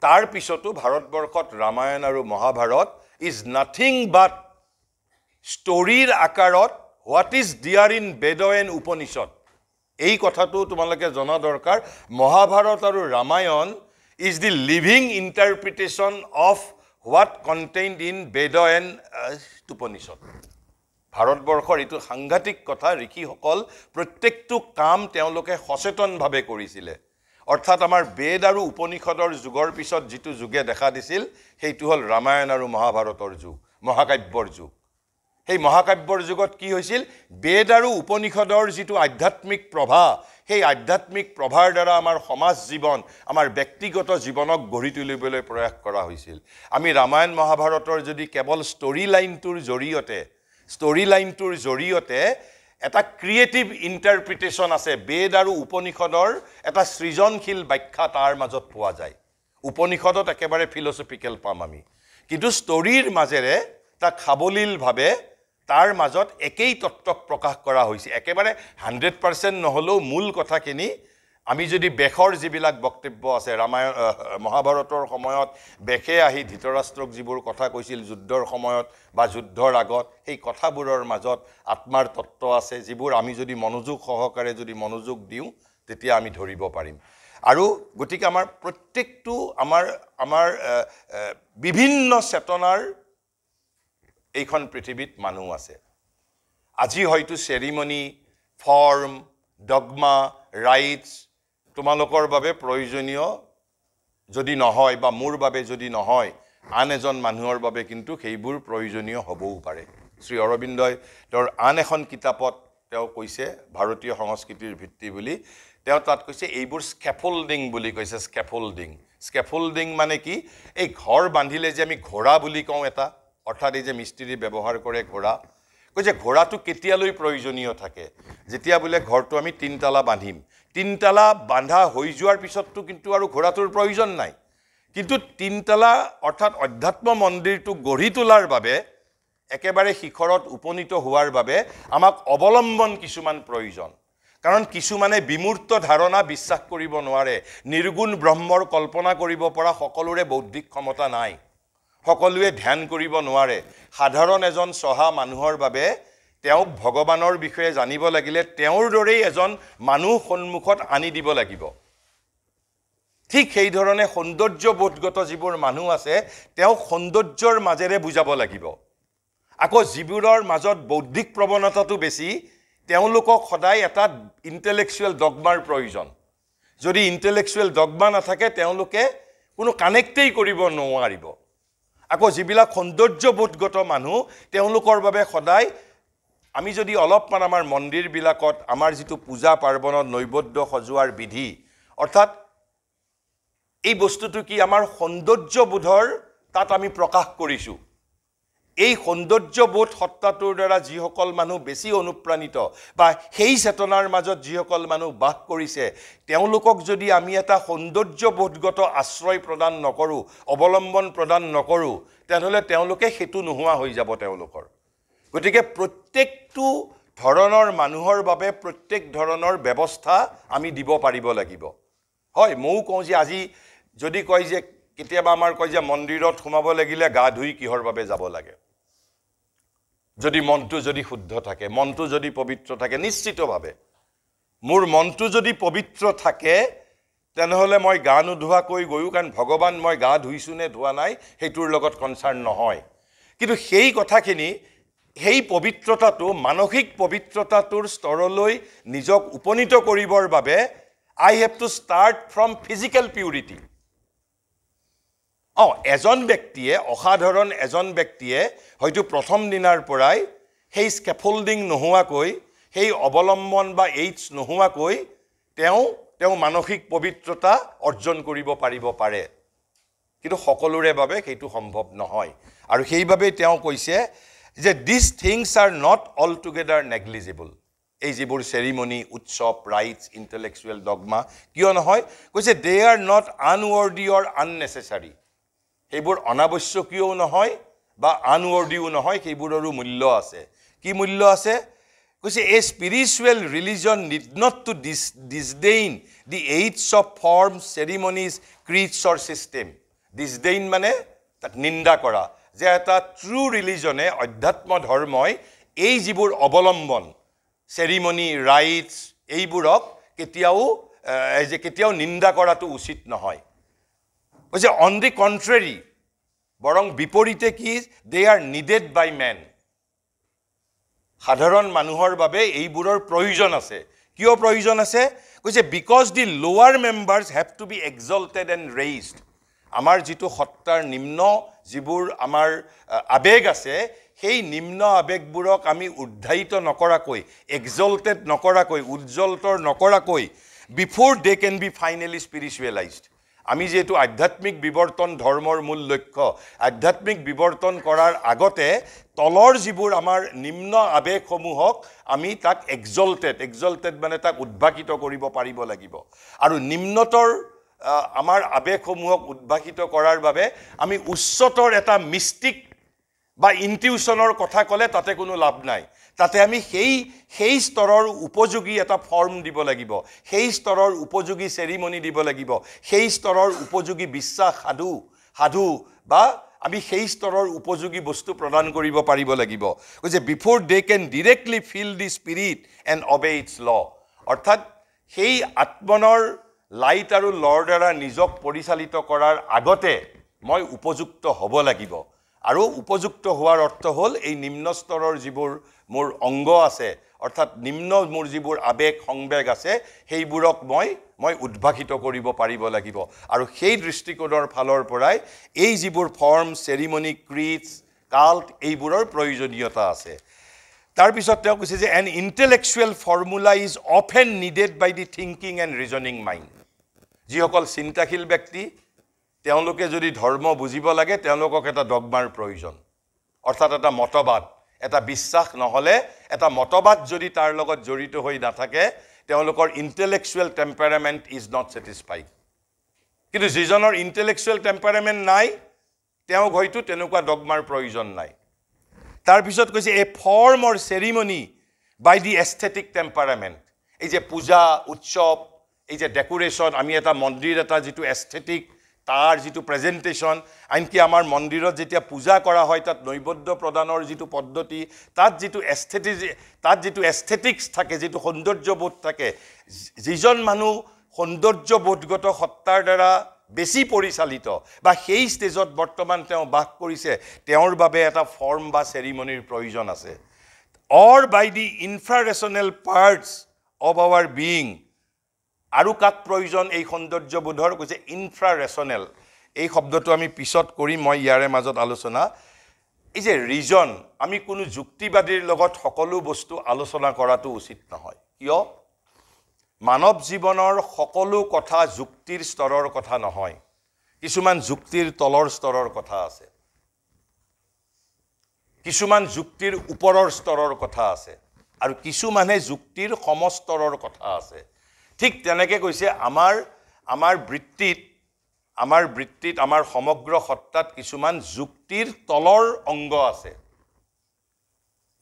তাৰ পিছতো ভাৰতবৰ্ষত ৰামায়ণ আৰু মহাভাৰত ইজ নাথিং বাট ষ্টৰীৰ আকাৰত what is there in Veda and Upanishad এই কথাটো তোমালোকে জনা দৰকাৰ মহাভাৰত আৰু Ramayana is the living interpretation of what contained in Veda and Upanishad ভাৰতবৰ্ষৰ এইটো সাংঘাতিক কথা ঋষিসকল প্ৰত্যেকটো কাম তেওঁলোকে সচেতনভাৱে কৰিছিলে অৰ্থাৎ আমাৰ বেদ আৰু উপনিষদৰ যুগৰ পিছত যিটো যুগে দেখা দিছিল সেইটো হ'ল ৰামায়ণ আৰু মহাভাৰতৰ যুগ মহাকাব্যৰ যুগ সেই মহাকাব্যৰ যুগত কি হৈছিল বেদ আৰু উপনিষদৰ যিটো আধ্যাত্মিক প্ৰভা সেই আধ্যাত্মিক প্ৰভাৰ দ্বাৰা আমাৰ সমাজ জীৱন আমাৰ ব্যক্তিগত জীৱনক গঢ়ি তুলিবলৈ প্ৰয়াস কৰা হৈছিল আমি ৰামায়ণ মহাভাৰতৰ যদি কেৱল ষ্টৰী লাইনটোৰ জৰিয়তে এটা ক্ৰিয়েটিভ ইণ্টাৰপ্ৰিটেশ্যন আছে বেদ আৰু উপনিষদৰ এটা সৃজনশীল ব্যাখ্যা তাৰ মাজত পোৱা যায় উপনিষদত একেবাৰে ফিলচফিকেল পাম আমি কিন্তু ষ্টৰীৰ মাজেৰে তাক খাবলীলভাৱে তাৰ মাজত একেই তত্ত্বক প্ৰকাশ কৰা হৈছে একেবাৰে 100% নহলেও মূল কথাখিনি আমি যদি বেখৰ যিবিলাক বক্তব্য আছে ৰামায়ণ মহাভাৰতৰ সময়ত বেখে আহি ধৃতৰাষ্ট্ৰক যিবোৰ কথা কৈছিল যুদ্ধৰ সময়ত বা যুদ্ধৰ আগত সেই কথাবোৰৰ মাজত আত্মাৰ তত্ত্ব আছে যিবোৰ আমি যদি মনোযোগ সহকাৰে যদি মনোযোগ দিওঁ তেতিয়া আমি ধৰিব পাৰিম আৰু গতিকে আমাৰ প্ৰত্যেকটো আমাৰ বিভিন্ন চেতনাৰ এইখন পৃথিৱীত মানুহ আছে আজি হয়তো চেৰিমনি ফৰ্ম ডগমা ৰাইটছ তোমালোকৰ বাবে প্ৰয়োজনীয় যদি নহয় বা মোৰ বাবে যদি নহয় আন এজন মানুহৰ বাবে কিন্তু সেইবোৰ প্ৰয়োজনীয় হ'বও পাৰে শ্ৰী অৰবিন্দই তেওঁৰ আন এখন কিতাপত তেওঁ কৈছে ভাৰতীয় সংস্কৃতিৰ ভিত্তি বুলি তেওঁ তাত কৈছে এইবোৰ স্কেফোল্ডিং বুলি কৈছে স্কেফোল্ডিং মানে কি এই ঘৰ বান্ধিলে যে আমি ঘোঁৰা বুলি কওঁ এটা অৰ্থাৎ এই যে মিস্ত্ৰী ব্যৱহাৰ কৰে ঘোঁৰা কৈছে ঘোঁৰাটো কেতিয়ালৈ প্ৰয়োজনীয় থাকে যেতিয়া বোলে ঘৰটো আমি তিনতলা বান্ধিম তিনতলা বান্ধা হৈ যোৱাৰ পিছততো কিন্তু আৰু ঘোঁৰাটোৰ প্ৰয়োজন নাই কিন্তু তিনতলা অৰ্থাৎ অধ্যাত্ম মন্দিৰটো গঢ়ি তোলাৰ বাবে একেবাৰে শিখৰত উপনীত হোৱাৰ বাবে আমাক অৱলম্বন কিছুমান প্ৰয়োজন কাৰণ কিছুমানে বিমূৰ্ত ধাৰণা বিশ্বাস কৰিব নোৱাৰে নিৰ্গুণ ব্ৰহ্মৰ কল্পনা কৰিব পৰা সকলোৰে বৌদ্ধিক ক্ষমতা নাই সকলোৱে ধ্যান কৰিব নোৱাৰে সাধাৰণ এজন সহা মানুহৰ বাবে তেওঁক ভগৱানৰ বিষয়ে জানিব লাগিলে তেওঁৰ দৰেই এজন মানুহ সন্মুখত আনি দিব লাগিব ঠিক সেই ধৰণে সৌন্দৰ্যবোধগত যিবোৰ মানুহ আছে তেওঁ সৌন্দৰ্যৰ মাজেৰে বুজাব লাগিব আকৌ যিবোৰৰ মাজত বৌদ্ধিক প্ৰৱণতাটো বেছি তেওঁলোকক সদায় এটা ইন্টেলেকচুৱেল ডগমাৰ প্ৰয়োজন যদি ইন্টেলেকচুৱেল ডগমা নাথাকে তেওঁলোকে কোনো কানেক্টেই কৰিব নোৱাৰিব আকৌ যিবিলাক সৌন্দৰ্যবোধগত মানুহ তেওঁলোকৰ বাবে সদায় আমি যদি অলপমান আমাৰ মন্দিৰবিলাকত আমাৰ যিটো পূজা পাৰ্বণত নৈবদ্য সজোৱাৰ বিধি অৰ্থাৎ এই বস্তুটো কি আমাৰ সৌন্দৰ্যবোধৰ তাত আমি প্ৰকাশ কৰিছোঁ এই সৌন্দৰ্যবোধ সত্তাটোৰ দ্বাৰা যিসকল মানুহ বেছি অনুপ্ৰাণিত বা সেই চেতনাৰ মাজত যিসকল মানুহ বাস কৰিছে তেওঁলোকক যদি আমি এটা সৌন্দৰ্যবোধগত আশ্ৰয় প্ৰদান নকৰোঁ অৱলম্বন প্ৰদান নকৰোঁ তেনেহ'লে তেওঁলোকে সেইটো নোহোৱা হৈ যাব তেওঁলোকৰ গতিকে প্ৰত্যেকটো ধৰণৰ মানুহৰ বাবে প্ৰত্যেক ধৰণৰ ব্যৱস্থা আমি দিব পাৰিব লাগিব হয় ময়ো কওঁ যে আজি যদি কয় যে কেতিয়াবা আমাৰ কয় যে মন্দিৰত সোমাব লাগিলে গা ধুই কিহৰ বাবে যাব লাগে যদি মনটো যদি শুদ্ধ থাকে মনটো যদি পবিত্ৰ থাকে নিশ্চিতভাৱে মোৰ মনটো যদি পবিত্ৰ থাকে তেনেহ'লে মই গা নোধোৱাকৈ গৈও কাৰণ ভগৱান মই গা ধুইছোঁ নে ধোৱা নাই সেইটোৰ লগত কনচাৰ্ণ নহয় কিন্তু সেই কথাখিনি সেই পবিত্ৰতাটো মানসিক পবিত্ৰতাটোৰ স্তৰলৈ নিজক উপনীত কৰিবৰ বাবে I have to start from physical purity. এজন ব্যক্তিয়ে অসাধাৰণ এজন ব্যক্তিয়ে হয়তো প্ৰথম দিনাৰ পৰাই সেই স্কেফোল্ডিং নোহোৱাকৈ সেই অৱলম্বন বা এইডছ নোহোৱাকৈ তেওঁ মানসিক পবিত্ৰতা অৰ্জন কৰিব পাৰিব পাৰে কিন্তু সকলোৰে বাবে সেইটো সম্ভৱ নহয় আৰু সেইবাবেই তেওঁ কৈছে যে these things are not altogether negligible এই যিবোৰ চেৰিমনি উৎসৱ ৰাইটছ ইণ্টেলেকচুৱেল ডগমা কিয় নহয় কৈছে they are not unworthy or unnecessary সেইবোৰ অনাৱশ্যকীয়ও নহয় বা আনৱৰ্ডিও নহয় সেইবোৰৰো মূল্য আছে কি মূল্য আছে কৈছে a spiritual religion need not to disdain the aids of forms ceremonies creeds or system disdain মানে তাক নিন্দা কৰা যে এটা ট্ৰু ৰিলিজনে অধ্যাত্ম ধৰ্মই এই যিবোৰ অৱলম্বন চেৰিমনি ৰাইটছ এইবোৰক কেতিয়াও নিন্দা কৰাটো উচিত নহয় কৈছে অন দি কন্ট্ৰেৰী বৰং বিপৰীতে কি দে আৰ নিডেড বাই মেন সাধাৰণ মানুহৰ বাবে এইবোৰৰ প্ৰয়োজন আছে কিয় প্ৰয়োজন আছে কৈছে because the lower members have to be exalted and raised আমাৰ যিটো সত্তাৰ নিম্ন যিবোৰ আমাৰ আবেগ আছে সেই নিম্ন আবেগবোৰক আমি উদ্ধাৰিত নকৰাকৈ এক্সল্টেড নকৰাকৈ উজ্জ্বলতৰ নকৰাকৈ বিফোৰ দে কেন বি ফাইনেলি স্পিৰিচুৱেলাইজড আমি যেহেতু আধ্যাত্মিক বিবৰ্তন ধৰ্মৰ মূল লক্ষ্য আধ্যাত্মিক বিবৰ্তন কৰাৰ আগতে তলৰ যিবোৰ আমাৰ নিম্ন আবেগসমূহক আমি তাক এক্সল্টেড মানে তাক উদ্ভাসিত কৰিব পাৰিব লাগিব আৰু নিম্নতৰ আমাৰ আবেগসমূহক উদ্ভাসিত কৰাৰ বাবে আমি উচ্চতৰ এটা মিষ্টিক বা ইনটিউশনৰ কথা ক'লে তাতে কোনো লাভ নাই তাতে আমি সেই স্তৰৰ উপযোগী এটা ফৰ্ম দিব লাগিব সেই স্তৰৰ উপযোগী চেৰিমনি দিব লাগিব সেই স্তৰৰ উপযোগী বিশ্বাস সাধু বা আমি সেই স্তৰৰ উপযোগী বস্তু প্ৰদান কৰিব পাৰিব লাগিব কৈছে before they can directly feel the spirit and obey its law অৰ্থাৎ সেই আত্মনৰ লাইট আৰু লৰ দ্বাৰা নিজক পৰিচালিত কৰাৰ আগতে মই উপযুক্ত হ'ব লাগিব আৰু উপযুক্ত হোৱাৰ অৰ্থ হ'ল এই নিম্ন স্তৰৰ যিবোৰ মোৰ অংগ আছে অৰ্থাৎ নিম্ন মোৰ যিবোৰ আবেগ সংবেগ আছে সেইবোৰক মই উদ্ভাসিত কৰিব পাৰিব লাগিব আৰু সেই দৃষ্টিকোণৰ ফালৰ পৰাই এই যিবোৰ ফৰ্ম চেৰিমনি ক্ৰিডছ কাল্ট এইবোৰৰ প্ৰয়োজনীয়তা আছে তাৰপিছত তেওঁ কৈছে যে an intellectual formula is often needed by the thinking and reasoning mind যিসকল চিন্তাশীল ব্যক্তি তেওঁলোকে যদি ধৰ্ম বুজিব লাগে তেওঁলোকক এটা ডগমাৰ প্ৰয়োজন অৰ্থাৎ এটা মতবাদ এটা বিশ্বাস নহ'লে এটা মতবাদ যদি তাৰ লগত জড়িত হৈ নাথাকে তেওঁলোকৰ ইণ্টেলেকচুৱেল টেম্পাৰামেণ্ট ইজ নট ছেটিছফাইড কিন্তু যিজনৰ ইণ্টেলেকচুৱেল টেম্পাৰামেণ্ট নাই তেওঁক হয়তো তেনেকুৱা ডগমাৰ প্ৰয়োজন নাই তাৰপিছত কৈছে a form or ceremony by the aesthetic temperament এই যে পূজা উৎসৱ এই যে ডেকোৰেশ্যন আমি এটা মন্দিৰ এটা যিটো এস্থেটিক তাৰ যিটো প্ৰেজেণ্টেশ্যন আনকি আমাৰ মন্দিৰত যেতিয়া পূজা কৰা হয় তাত নৈবদ্য প্ৰদানৰ যিটো পদ্ধতি তাত যিটো এস্থেটিক্স থাকে যিটো সৌন্দৰ্যবোধ থাকে যিজন মানুহ সৌন্দৰ্যবোধগত সত্তাৰ দ্বাৰা বেছি পৰিচালিত বা সেই ষ্টেজত বৰ্তমান তেওঁ বাস কৰিছে তেওঁৰ বাবে এটা ফৰ্ম বা চেৰিমনিৰ প্ৰয়োজন আছে or by the infrarational parts of our being আৰু কাক প্ৰয়োজন এই সৌন্দৰ্যবোধৰ কৈছে ইনফ্ৰাৰেশ্যনেল এই শব্দটো আমি পিছত কৰিম মই ইয়াৰে মাজত আলোচনা এই যে ৰিজন আমি কোনো যুক্তিবাদীৰ লগত সকলো বস্তু আলোচনা কৰাটো উচিত নহয় কিয় মানৱ জীৱনৰ সকলো কথা যুক্তিৰ স্তৰৰ কথা নহয় কিছুমান যুক্তিৰ তলৰ স্তৰৰ কথা আছে কিছুমান যুক্তিৰ ওপৰৰ স্তৰৰ কথা আছে আৰু কিছুমানে যুক্তিৰ সমস্তৰৰ কথা আছে ঠিক তেনেকৈ কৈছে আমাৰ বৃত্তিত আমাৰ সমগ্ৰ সত্তাত কিছুমান যুক্তিৰ তলৰ অংগ আছে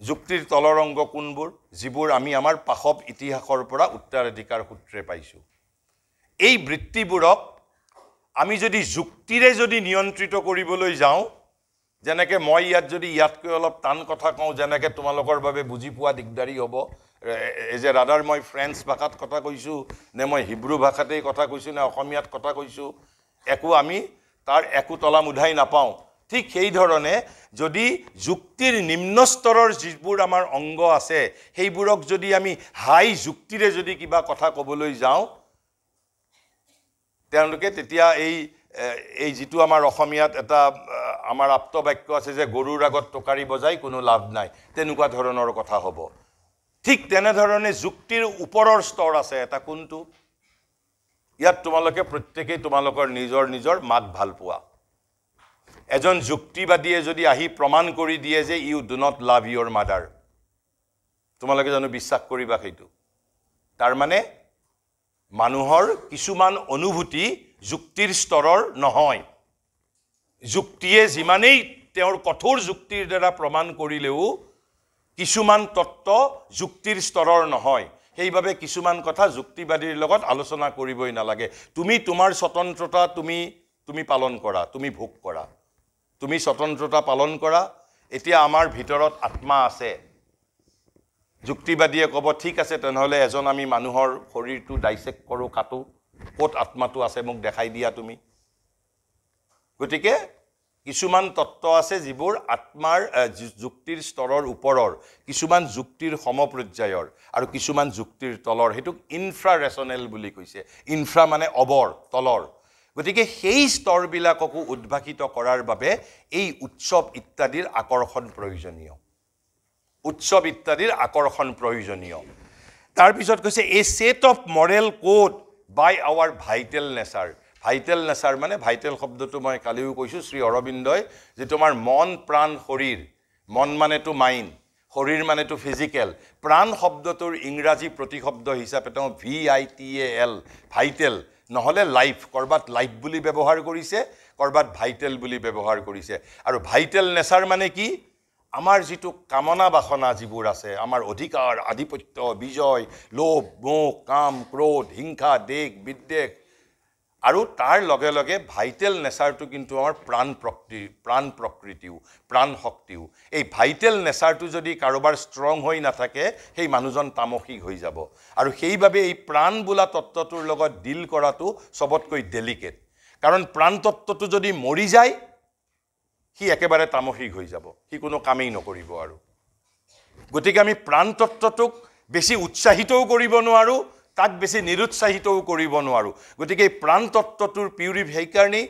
যুক্তিৰ তলৰ অংগ কোনবোৰ যিবোৰ আমি আমাৰ পাশৱ ইতিহাসৰ পৰা উত্তৰাধিকাৰ সূত্ৰে পাইছোঁ এই বৃত্তিবোৰক আমি যদি যুক্তিৰে যদি নিয়ন্ত্ৰিত কৰিবলৈ যাওঁ, যেনেকৈ মই ইয়াত যদি ইয়াতকৈ অলপ টান কথা কওঁ, যেনেকৈ তোমালোকৰ বাবে বুজি পোৱা দিগদাৰী হ'ব, এজ এ ৰাডাৰ মই ফ্ৰেঞ্চ ভাষাত কথা কৈছোঁ নে মই হিব্ৰু ভাষাতেই কথা কৈছোঁ নে অসমীয়াত কথা কৈছোঁ, আমি তাৰ একো তলা মুধাই নাপাওঁ। ঠিক সেইধৰণে যদি যুক্তিৰ নিম্ন স্তৰৰ যিবোৰ আমাৰ অংগ আছে সেইবোৰক যদি আমি হাই যুক্তিৰে যদি কিবা কথা ক'বলৈ যাওঁ, তেওঁলোকে তেতিয়া এই যিটো আমাৰ অসমীয়াত এটা আমাৰ আপ্ত বাক্য আছে যে গৰুৰ আগত টকাৰী বজাই কোনো লাভ নাই, তেনেকুৱা ধৰণৰ কথা হ'ব। ঠিক তেনেধৰণে যুক্তিৰ ওপৰৰ স্তৰ আছে এটা, কোনটো? ইয়াত তোমালোকে প্ৰত্যেকেই তোমালোকৰ নিজৰ নিজৰ মাক ভাল পোৱা। এজন যুক্তিবাদীয়ে যদি আহি প্ৰমাণ কৰি দিয়ে যে you do not love your mother, তোমালোকে জানো বিশ্বাস কৰিবা সেইটো? তাৰমানে মানুহৰ কিছুমান অনুভূতি যুক্তিৰ স্তৰৰ নহয়। যুক্তিয়ে যিমানেই তেওঁৰ কঠোৰ যুক্তিৰ দ্বাৰা প্ৰমাণ কৰিলেও কিছুমান তত্ত্ব যুক্তিৰ স্তৰৰ নহয়। সেইবাবে কিছুমান কথা যুক্তিবাদীৰ লগত আলোচনা কৰিবই নালাগে। তুমি তোমাৰ স্বতন্ত্ৰতা তুমি পালন কৰা, তুমি ভোগ কৰা, তুমি স্বতন্ত্ৰতা পালন কৰা। এতিয়া আমাৰ ভিতৰত আত্মা আছে, যুক্তিবাদীয়ে ক'ব ঠিক আছে তেনেহ'লে এজন আমি মানুহৰ শৰীৰটো ডাইছেক্ট কৰোঁ, কাটো, ক'ত আত্মাটো আছে মোক দেখাই দিয়া তুমি। গতিকে কিছুমান তত্ত্ব আছে যিবোৰ আত্মাৰ যুক্তিৰ স্তৰৰ ওপৰৰ, কিছুমান যুক্তিৰ সমপৰ্যায়ৰ আৰু কিছুমান যুক্তিৰ তলৰ। সেইটোক ইনফ্ৰা ৰেচনেল বুলি কৈছে। ইনফ্ৰা মানে অবৰ, তলৰ। গতিকে সেই স্তৰবিলাককো উদ্ভাসিত কৰাৰ বাবে এই উৎসৱ ইত্যাদিৰ আকৰ্ষণ প্ৰয়োজনীয়। উৎসৱ ইত্যাদিৰ আকৰ্ষণ প্ৰয়োজনীয়। তাৰপিছত কৈছে a set of moral code by our vital nature. Vital nature মানে, ভাইটেল শব্দটো মই কালিও কৈছোঁ, শ্ৰী অৰবিন্দই যে তোমাৰ মন প্ৰাণ শৰীৰ, মন মানেতো মাইণ্ড, শৰীৰ মানেতো ফিজিকেল, প্ৰাণ শব্দটোৰ ইংৰাজী প্ৰতিশব্দ হিচাপে তেওঁ VITAL, ভাইটেল নহ'লে লাইফ, ক'ৰবাত লাইফ বুলি ব্যৱহাৰ কৰিছে, ক'ৰবাত ভাইটেল বুলি ব্যৱহাৰ কৰিছে। আৰু ভাইটেল নেচাৰ মানে কি? আমাৰ যিটো কামনা বাসনা যিবোৰ আছে, আমাৰ অধিকাৰ, আধিপত্য, বিজয়, লোভ, মোহ, কাম, ক্ৰোধ, হিংসা, দেশ, বিদ্বেষ, আৰু তাৰ লগে লগে ভাইটেল নেচাৰটো কিন্তু আমাৰ প্ৰাণ প্ৰকৃতিও, প্ৰাণ শক্তিও। এই ভাইটেল নেচাৰটো যদি কাৰোবাৰ ষ্ট্ৰং হৈ নাথাকে সেই মানুহজন তামসিক হৈ যাব। আৰু সেইবাবে এই প্ৰাণ বোলা তত্ত্বটোৰ লগত ডিল কৰাটো চবতকৈ ডেলিকেট। কাৰণ প্ৰাণ তত্ত্বটো যদি মৰি যায় সি একেবাৰে তামসিক হৈ যাব, সি কোনো কামেই নকৰিব আৰু। গতিকে আমি প্ৰাণ তত্ত্বটোক বেছি উৎসাহিতও কৰিব নোৱাৰোঁ, তাক বেছি নিৰুৎসাহিতও কৰিব নোৱাৰোঁ। গতিকে এই প্ৰাণ তত্ত্বটোৰ সেইকাৰণেই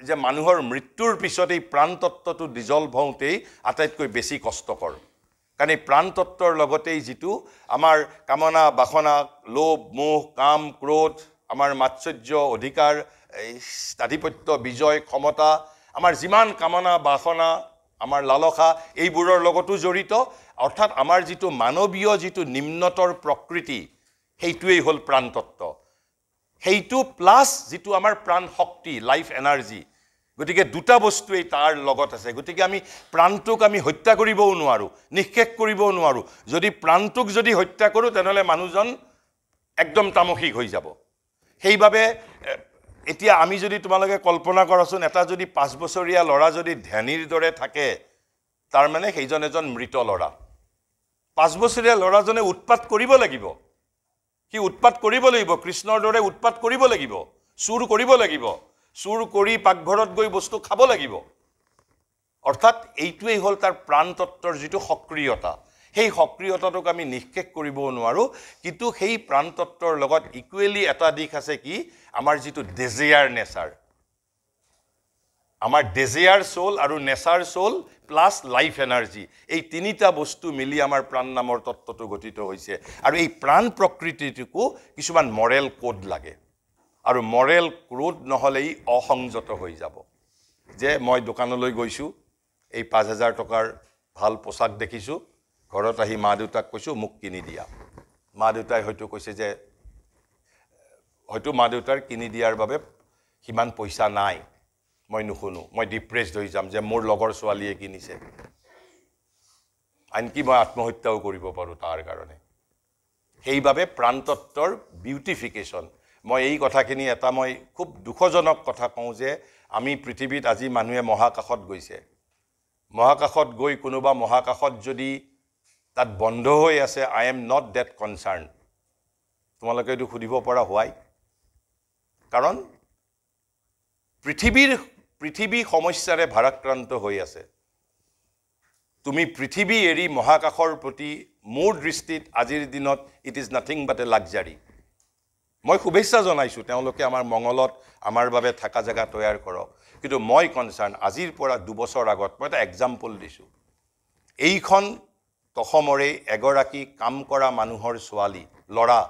যে মানুহৰ মৃত্যুৰ পিছত এই প্ৰাণ তত্ত্বটো ডিজলভ হওঁতেই আটাইতকৈ বেছি কষ্টকৰ। কাৰণ এই প্ৰাণ তত্ত্বৰ লগতেই যিটো আমাৰ কামনা বাসনা, লোভ, মোহ, কাম, ক্ৰোধ, আমাৰ মাৎসৰ্য, অধিকাৰ, আধিপত্য, বিজয়, ক্ষমতা, আমাৰ যিমান কামনা বাসনা, আমাৰ লালসা, এইবোৰৰ লগতো জড়িত। অৰ্থাৎ আমাৰ যিটো মানৱীয় যিটো নিম্নতৰ প্ৰকৃতি, সেইটোৱেই হ'ল প্ৰাণতত্ত্ব। সেইটো প্লাছ যিটো আমাৰ প্ৰাণ শক্তি, লাইফ এনাৰ্জি। গতিকে দুটা বস্তুৱেই তাৰ লগত আছে। গতিকে আমি প্ৰাণটোক আমি হত্যা কৰিবও নোৱাৰোঁ, নিঃশেষ কৰিবও নোৱাৰোঁ। যদি প্ৰাণটোক যদি হত্যা কৰোঁ তেনেহ'লে মানুহজন একদম তামসিক হৈ যাব। সেইবাবে এতিয়া আমি যদি তোমালোকে কল্পনা কৰাচোন, এটা যদি 5 বছৰীয়া ল'ৰা যদি ধ্যানীৰ দৰে থাকে, তাৰমানে সেইজন এজন মৃত ল'ৰা। 5 বছৰীয়া ল'ৰাজনে উৎপাত কৰিব লাগিব, সি উৎপাত কৰিব লাগিব, কৃষ্ণৰ দৰে উৎপাত কৰিব লাগিব, চুৰ কৰিব লাগিব, চুৰ কৰি পাকঘৰত গৈ বস্তু খাব লাগিব। অৰ্থাৎ এইটোৱেই হ'ল তাৰ প্ৰাণতত্ত্বৰ যিটো সক্ৰিয়তা। সেই সক্ৰিয়তাটোক আমি নিঃশেষ কৰিবও নোৱাৰোঁ। কিন্তু সেই প্ৰাণতত্ত্বৰ লগত ইকুৱেলি এটা দিশ আছে কি, আমাৰ যিটো ডেজিয়াৰ নেচাৰ, আমাৰ ডেজিয়াৰ চ'ল আৰু নেচাৰ চ'ল প্লাছ লাইফ এনাৰ্জি, এই তিনিটা বস্তু মিলি আমাৰ প্ৰাণ নামৰ তত্ত্বটো গঠিত হৈছে। আৰু এই প্ৰাণ প্ৰকৃতিটোকো কিছুমান মৰেল কোড লাগে। আৰু মৰেল কোড নহ'লে ই অসংযত হৈ যাব। যে মই দোকানলৈ গৈছোঁ, এই 5,000 টকাৰ ভাল পোচাক দেখিছোঁ, ঘৰত আহি মা দেউতাক কৈছোঁ মোক কিনি দিয়া। মা দেউতাই হয়তো কৈছে যে হয়তো মা দেউতাৰ কিনি দিয়াৰ বাবে সিমান পইচা নাই, মই নুশুনো, মই ডিপ্ৰেছড হৈ যাম যে মোৰ লগৰ ছোৱালীয়ে কিনিছে, আনকি মই আত্মহত্যাও কৰিব পাৰোঁ তাৰ কাৰণে। সেইবাবে প্ৰাণতত্ত্বৰ বিউটিফিকেশ্যন মই এই কথাখিনি এটা মই খুব দুখজনক কথা কওঁ যে আমি পৃথিৱীত আজি মানুহে মহাকাশত গৈছে মহাকাশত গৈ কোনোবা মহাকাশত যদি তাত বন্ধ হৈ আছে I am not that concern তোমালোকে এইটো সুধিব পৰা হোৱাই কাৰণ পৃথিৱী সমস্যাৰে ভাৰাক্ৰান্ত হৈ আছে তুমি পৃথিৱী এৰি মহাকাশৰ প্ৰতি মোৰ দৃষ্টিত আজিৰ দিনত it is nothing but A luxury মই শুভেচ্ছা জনাইছোঁ তেওঁলোকে আমাৰ মংগলত আমাৰ বাবে থকা জেগা তৈয়াৰ কৰক কিন্তু মই কনচাৰ্ণ আজিৰ পৰা 2 বছৰ আগত মই এটা এক্সাম্পল দিছোঁ এইখন তখমৰে এগৰাকী কাম কৰা মানুহৰ ছোৱালী ল'ৰা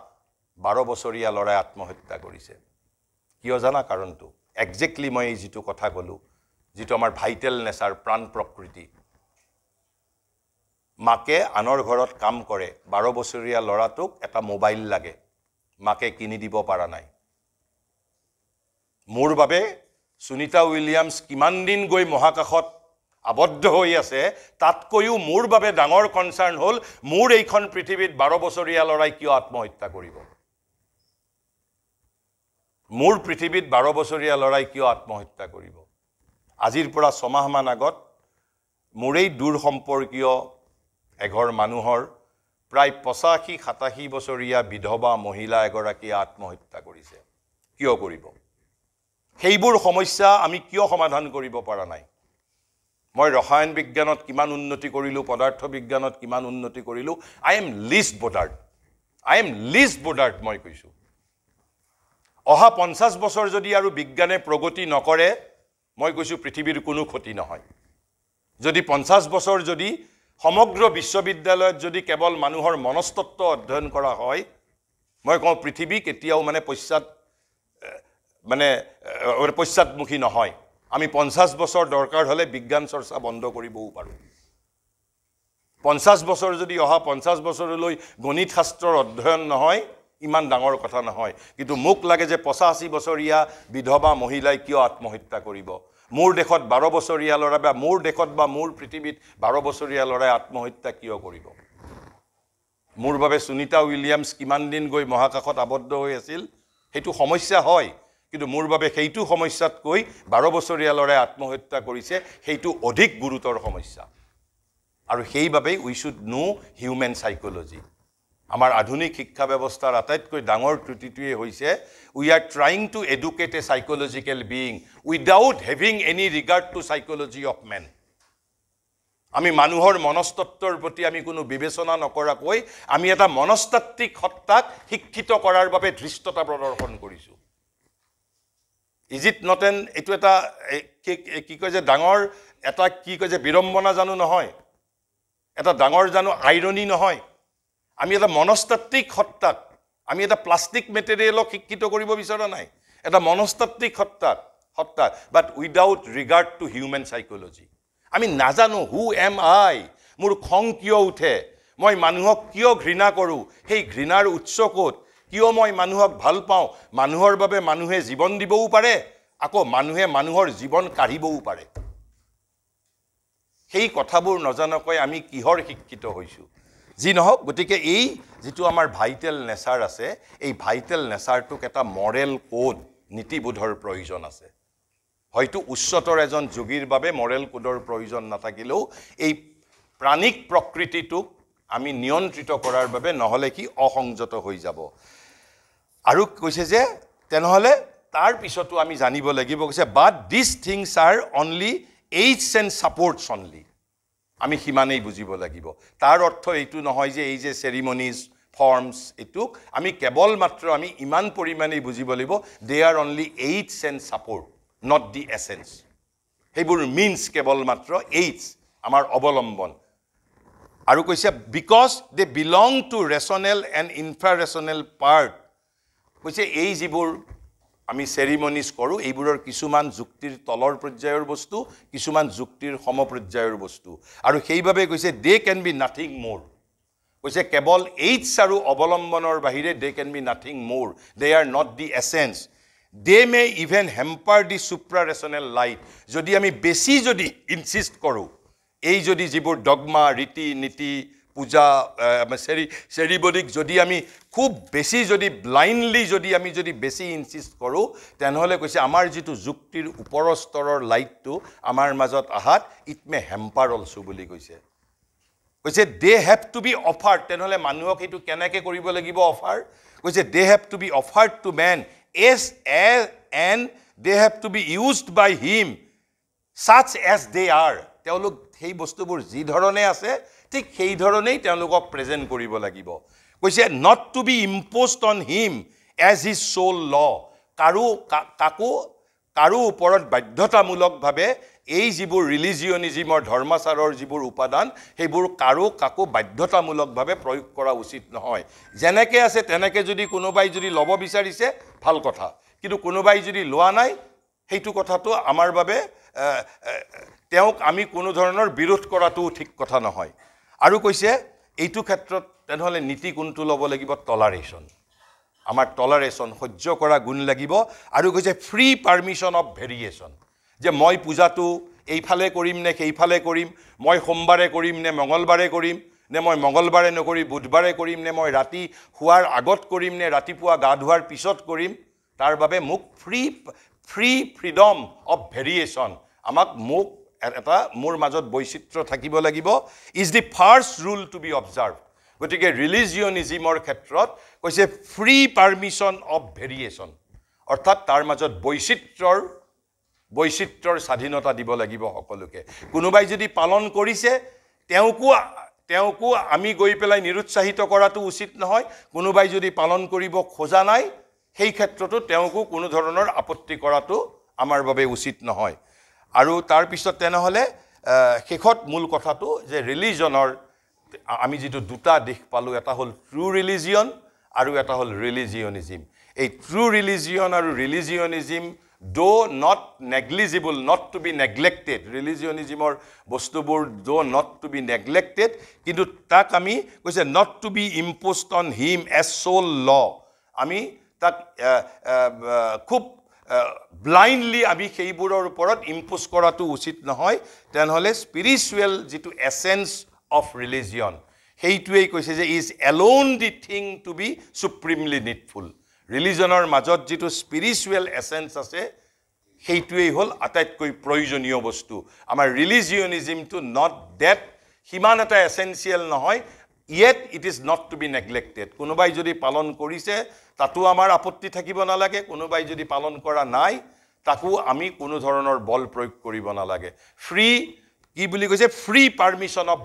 12 বছৰীয়া ল'ৰাই আত্মহত্যা কৰিছে কিয় জানা কাৰণটো এক্সেক্টলি মই এই যিটো কথা ক'লোঁ যিটো আমাৰ ভাইটেল নেচাৰ প্ৰাণ প্ৰকৃতি মাকে আনৰ ঘৰত কাম কৰে 12 বছৰীয়া ল'ৰাটোক এটা মোবাইল লাগে মাকে কিনি দিব পৰা নাই মোৰ বাবে সুনিতা উইলিয়ামছ কিমান দিন গৈ মহাকাশত আবদ্ধ হৈ আছে তাতকৈও মোৰ বাবে ডাঙৰ কনচাৰ্ণ হ'ল মোৰ এইখন পৃথিৱীত 12 বছৰীয়া ল'ৰাই কিয় আত্মহত্যা কৰিব মোৰ পৃথিৱীত 12 বছৰীয়া ল'ৰাই কিয় আত্মহত্যা কৰিব আজিৰ পৰা 6 মাহমান আগত মোৰেই দূৰ সম্পৰ্কীয় এঘৰ মানুহৰ প্ৰায় 85-87 বছৰীয়া বিধৱা মহিলা এগৰাকীয়ে আত্মহত্যা কৰিছে কিয় কৰিব সেইবোৰ সমস্যা আমি কিয় সমাধান কৰিব পৰা নাই মই ৰসায়ন বিজ্ঞানত কিমান উন্নতি কৰিলোঁ পদাৰ্থ বিজ্ঞানত কিমান উন্নতি কৰিলোঁ আই এম লিষ্ট বৰ্ডাৰ্ড মই কৈছোঁ অহা 50 বছৰ যদি আৰু বিজ্ঞানে প্ৰগতি নকৰে মই কৈছোঁ পৃথিৱীৰ কোনো ক্ষতি নহয় যদি 50 বছৰ যদি সমগ্ৰ বিশ্ববিদ্যালয়ত যদি কেৱল মানুহৰ মনস্তত্ব অধ্যয়ন কৰা হয় মই কওঁ পৃথিৱী কেতিয়াও পশ্চাদমুখী নহয় আমি 50 বছৰ দৰকাৰ হ'লে বিজ্ঞান চৰ্চা বন্ধ কৰিবও পাৰোঁ 50 বছৰ যদি অহা 50 বছৰলৈ গণিত শাস্ত্ৰৰ অধ্যয়ন নহয় ইমান ডাঙৰ কথা নহয় কিন্তু মোক লাগে যে 85 বছৰীয়া বিধৱা মহিলাই কিয় আত্মহত্যা কৰিব মোৰ দেশত 12 বছৰীয়া ল'ৰা বা মোৰ দেশত বা মোৰ পৃথিৱীত 12 বছৰীয়া ল'ৰাই আত্মহত্যা কিয় কৰিব মোৰ বাবে সুনিতা উইলিয়ামছ কিমান দিন গৈ মহাকাশত আবদ্ধ হৈ আছিল সেইটো সমস্যা হয় কিন্তু মোৰ বাবে সেইটো সমস্যাতকৈ 12 বছৰীয়া ল'ৰাই আত্মহত্যা কৰিছে সেইটো অধিক গুৰুতৰ সমস্যা আৰু সেইবাবে we should know human psychology আমাৰ আধুনিক শিক্ষা ব্যৱস্থাৰ আটাইতকৈ ডাঙৰ ত্ৰুটিটোৱে হৈছে we are trying to educate a psychological being without having any regard to psychology of man আমি মানুহৰ মনস্তত্বৰ প্ৰতি আমি কোনো বিবেচনা নকৰাকৈ আমি এটা মনস্তাত্ত্বিক সত্তাক শিক্ষিত কৰাৰ বাবে ধৃষ্টতা প্ৰদৰ্শন কৰিছোঁ ইজ ইট নট এন এইটো এটা কি কয় যে ডাঙৰ এটা কি কয় যে বিৰম্বনা জানো নহয় এটা ডাঙৰ জানো আইৰনি নহয় আমি এটা মনস্তাত্ত্বিক সত্তাক আমি এটা প্লাষ্টিক মেটেৰিয়েলক শিক্ষিত কৰিব বিচৰা নাই এটা মনস্তাত্ত্বিক সত্তা but without regard to human psychology আমি নাজানো হু এম আই মোৰ খং কিয় উঠে মই মানুহক কিয় ঘৃণা কৰোঁ সেই ঘৃণাৰ উৎস ক'ত কিয় মই মানুহক ভাল পাওঁ মানুহৰ বাবে মানুহে জীৱন দিবও পাৰে আকৌ মানুহে মানুহৰ জীৱন কাঢ়িবও পাৰে সেই কথাবোৰ নজনাকৈ আমি কিহৰ শিক্ষিত হৈছোঁ যি নহওক গতিকে এই যিটো আমাৰ ভাইটেল নেচাৰ আছে এই ভাইটেল নেচাৰটোক এটা মৰেল কোড নীতিবোধৰ প্ৰয়োজন আছে হয়তো উচ্চতৰ এজন যোগীৰ বাবে মৰেল কোডৰ প্ৰয়োজন নাথাকিলেও এই প্ৰাণিক প্ৰকৃতিটোক আমি নিয়ন্ত্ৰিত কৰাৰ বাবে নহ'লে কি অসংযত হৈ যাব আৰু কৈছে যে তেনেহ'লে তাৰ পিছতো আমি জানিব লাগিব কৈছে but these things are only aids and supports only আমি সিমানেই বুজিব লাগিব তাৰ অৰ্থ এইটো নহয় যে এই যে চেৰিমনিজ ফৰ্মছ এইটোক আমি কেৱল মাত্ৰ আমি ইমান পৰিমাণেই বুজিব লাগিব they are only aids and support not the essence সেইবোৰ মিনছ কেৱল মাত্ৰ এইডছ আমাৰ অৱলম্বন আৰু কৈছে because they belong to rational and infrarational part কৈছে এই যিবোৰ আমি চেৰিমনিজ কৰোঁ এইবোৰৰ কিছুমান যুক্তিৰ তলৰ পৰ্যায়ৰ বস্তু কিছুমান যুক্তিৰ সমপৰ্যায়ৰ বস্তু আৰু সেইবাবে কৈছে দে কেন বি নাথিং মোৰ কৈছে কেৱল এইডছ আৰু অৱলম্বনৰ বাহিৰে দে কেন be nothing more they are not the essence they may even hamper the suprarational light যদি আমি বেছি যদি ইনচিষ্ট কৰোঁ এই যদি যিবোৰ ডগমা ৰীতি নীতি পূজা চেৰিমনিক যদি আমি খুব বেছি যদি ব্লাইণ্ডলি আমি যদি বেছি ইনচিষ্ট কৰোঁ তেনেহ'লে কৈছে আমাৰ যিটো যুক্তিৰ ওপৰৰ স্তৰৰ লাইটটো আমাৰ মাজত আহাত ইট মে হেম্পাৰ অলছো বুলি কৈছে they have to be offered তেনেহ'লে মানুহক সেইটো কেনেকৈ কৰিব লাগিব অফাৰ কৈছে they have to be offered to men and they have to be used by him such as they are তেওঁলোক সেই বস্তুবোৰ যি ধৰণে আছে ঠিক সেই ধৰণেই তেওঁলোকক প্ৰেজেণ্ট কৰিব লাগিব কৈছে not to be imposed on him as his sole law কাৰো ওপৰত বাধ্যতামূলকভাৱে এই যিবোৰ ৰিলিজিয়নিজিমৰ ধৰ্মাচাৰৰ যিবোৰ উপাদান সেইবোৰ কাকো বাধ্যতামূলকভাৱে প্ৰয়োগ কৰা উচিত নহয় যেনেকৈ আছে তেনেকৈ যদি কোনোবাই যদি ল'ব বিচাৰিছে ভাল কথা কিন্তু কোনোবাই যদি লোৱা নাই সেইটো কথাটো আমাৰ বাবে তেওঁক আমি কোনো ধৰণৰ বিৰোধ কৰাটো ঠিক কথা নহয় আৰু কৈছে এইটো ক্ষেত্ৰত তেনেহ'লে নীতি কোনটো ল'ব লাগিব টলাৰেশ্যন আমাৰ টলাৰেশ্যন সহ্য কৰা গুণ লাগিব আৰু কৈছে ফ্ৰী পাৰ্মিশ্যন অফ ভেৰিয়েশ্যন যে মই পূজাটো এইফালে কৰিম নে সেইফালে কৰিম মই সোমবাৰে কৰিম নে মঙলবাৰে কৰিম নে মই মঙলবাৰে নকৰি বুধবাৰে কৰিম নে মই ৰাতি শোৱাৰ আগত কৰিম নে ৰাতিপুৱা গা ধোৱাৰ পিছত কৰিম তাৰ বাবে মোক ফ্ৰীডম অফ ভেৰিয়েশ্যন মোক এটা মোৰ মাজত বৈচিত্ৰ্য থাকিব লাগিব is the first rule to be observe গতিকে ৰিলিজিয়নিজিমৰ ক্ষেত্ৰত কৈছে ফ্ৰী পাৰ্মিশ্যন অফ ভেৰিয়েশ্যন অৰ্থাৎ তাৰ মাজত বৈচিত্ৰৰ স্বাধীনতা দিব লাগিব সকলোকে কোনোবাই যদি পালন কৰিছে তেওঁকো আমি গৈ পেলাই নিৰুৎসাহিত কৰাটো উচিত নহয় কোনোবাই যদি পালন কৰিব খোজা নাই সেই ক্ষেত্ৰতো তেওঁকো কোনো ধৰণৰ আপত্তি কৰাটো আমাৰ বাবে উচিত নহয় আৰু তাৰ পিছত তেনেহ'লে শেষত মূল কথাটো যে ৰিলিজনৰ আমি যিটো দুটা দিশ পালোঁ এটা হ'ল ট্ৰু ৰিলিজিয়ন আৰু এটা হ'ল ৰিলিজিয়নিজিম এই ট্ৰু ৰিলিজিয়ন আৰু religionism not negligible not to be neglected ৰিলিজিয়নিজিমৰ বস্তুবোৰ নট টু বি নেগলেক্টেড কিন্তু তাক আমি কৈছে not to be imposed on him as sole law আমি তাক খুব ব্লাইণ্ডলি আমি সেইবোৰৰ ওপৰত ইম্প'জ কৰাটো উচিত নহয় তেনেহ'লে স্পিৰিচুৱেল যিটো এছেঞ্চ অফ ৰিলিজিয়ন সেইটোৱেই কৈছে যে is alone the thing to be supremely needful ৰিলিজনৰ মাজত যিটো স্পিৰিচুৱেল এছেঞ্চ আছে সেইটোৱেই হ'ল আটাইতকৈ প্ৰয়োজনীয় বস্তু আমাৰ ৰিলিজিয়নিজিমটো নট ডেট সিমান এটা এছেঞ্চিয়েল নহয় yet it is not to be neglected কোনোবাই যদি পালন কৰিছে তাতো আমাৰ আপত্তি থাকিব নালাগে কোনোবাই যদি পালন কৰা নাই তাকো আমি কোনো ধৰণৰ বল প্ৰয়োগ কৰিব নালাগে কি বুলি কৈছে ফ্ৰী পাৰ্মিশ্যন অফ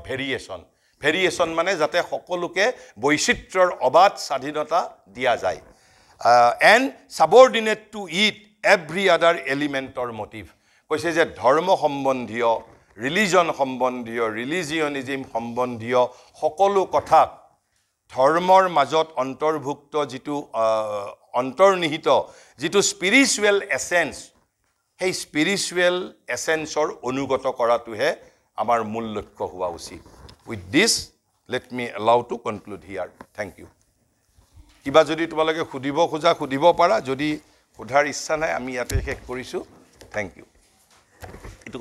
ভেৰিয়েশ্যন মানে যাতে সকলোকে বৈচিত্ৰ্যৰ অবাধ স্বাধীনতা দিয়া যায় এণ্ড ছাবৰ্ডিনেট টু ইট এভৰি আদাৰ এলিমেণ্টৰ মটিভ কৈছে যে ধৰ্ম সম্বন্ধীয় ৰিলিজন সম্বন্ধীয় ৰিলিজিয়নিজিম সম্বন্ধীয় সকলো কথাক ধৰ্মৰ মাজত অন্তৰ্ভুক্ত যিটো অন্তৰ্নিহিত যিটো স্পিৰিচুৱেল এছেঞ্চ সেই স্পিৰিচুৱেল এছেঞ্চৰ অনুগত কৰাটোহে আমাৰ মূল লক্ষ্য হোৱা উচিত with this let me allow to conclude here thank you কিবা যদি তোমালোকে সুধিব খোজা সুধিব পাৰা যদি সোধাৰ ইচ্ছা নাই আমি ইয়াতে শেষ কৰিছোঁ থেংক ইউ এইটো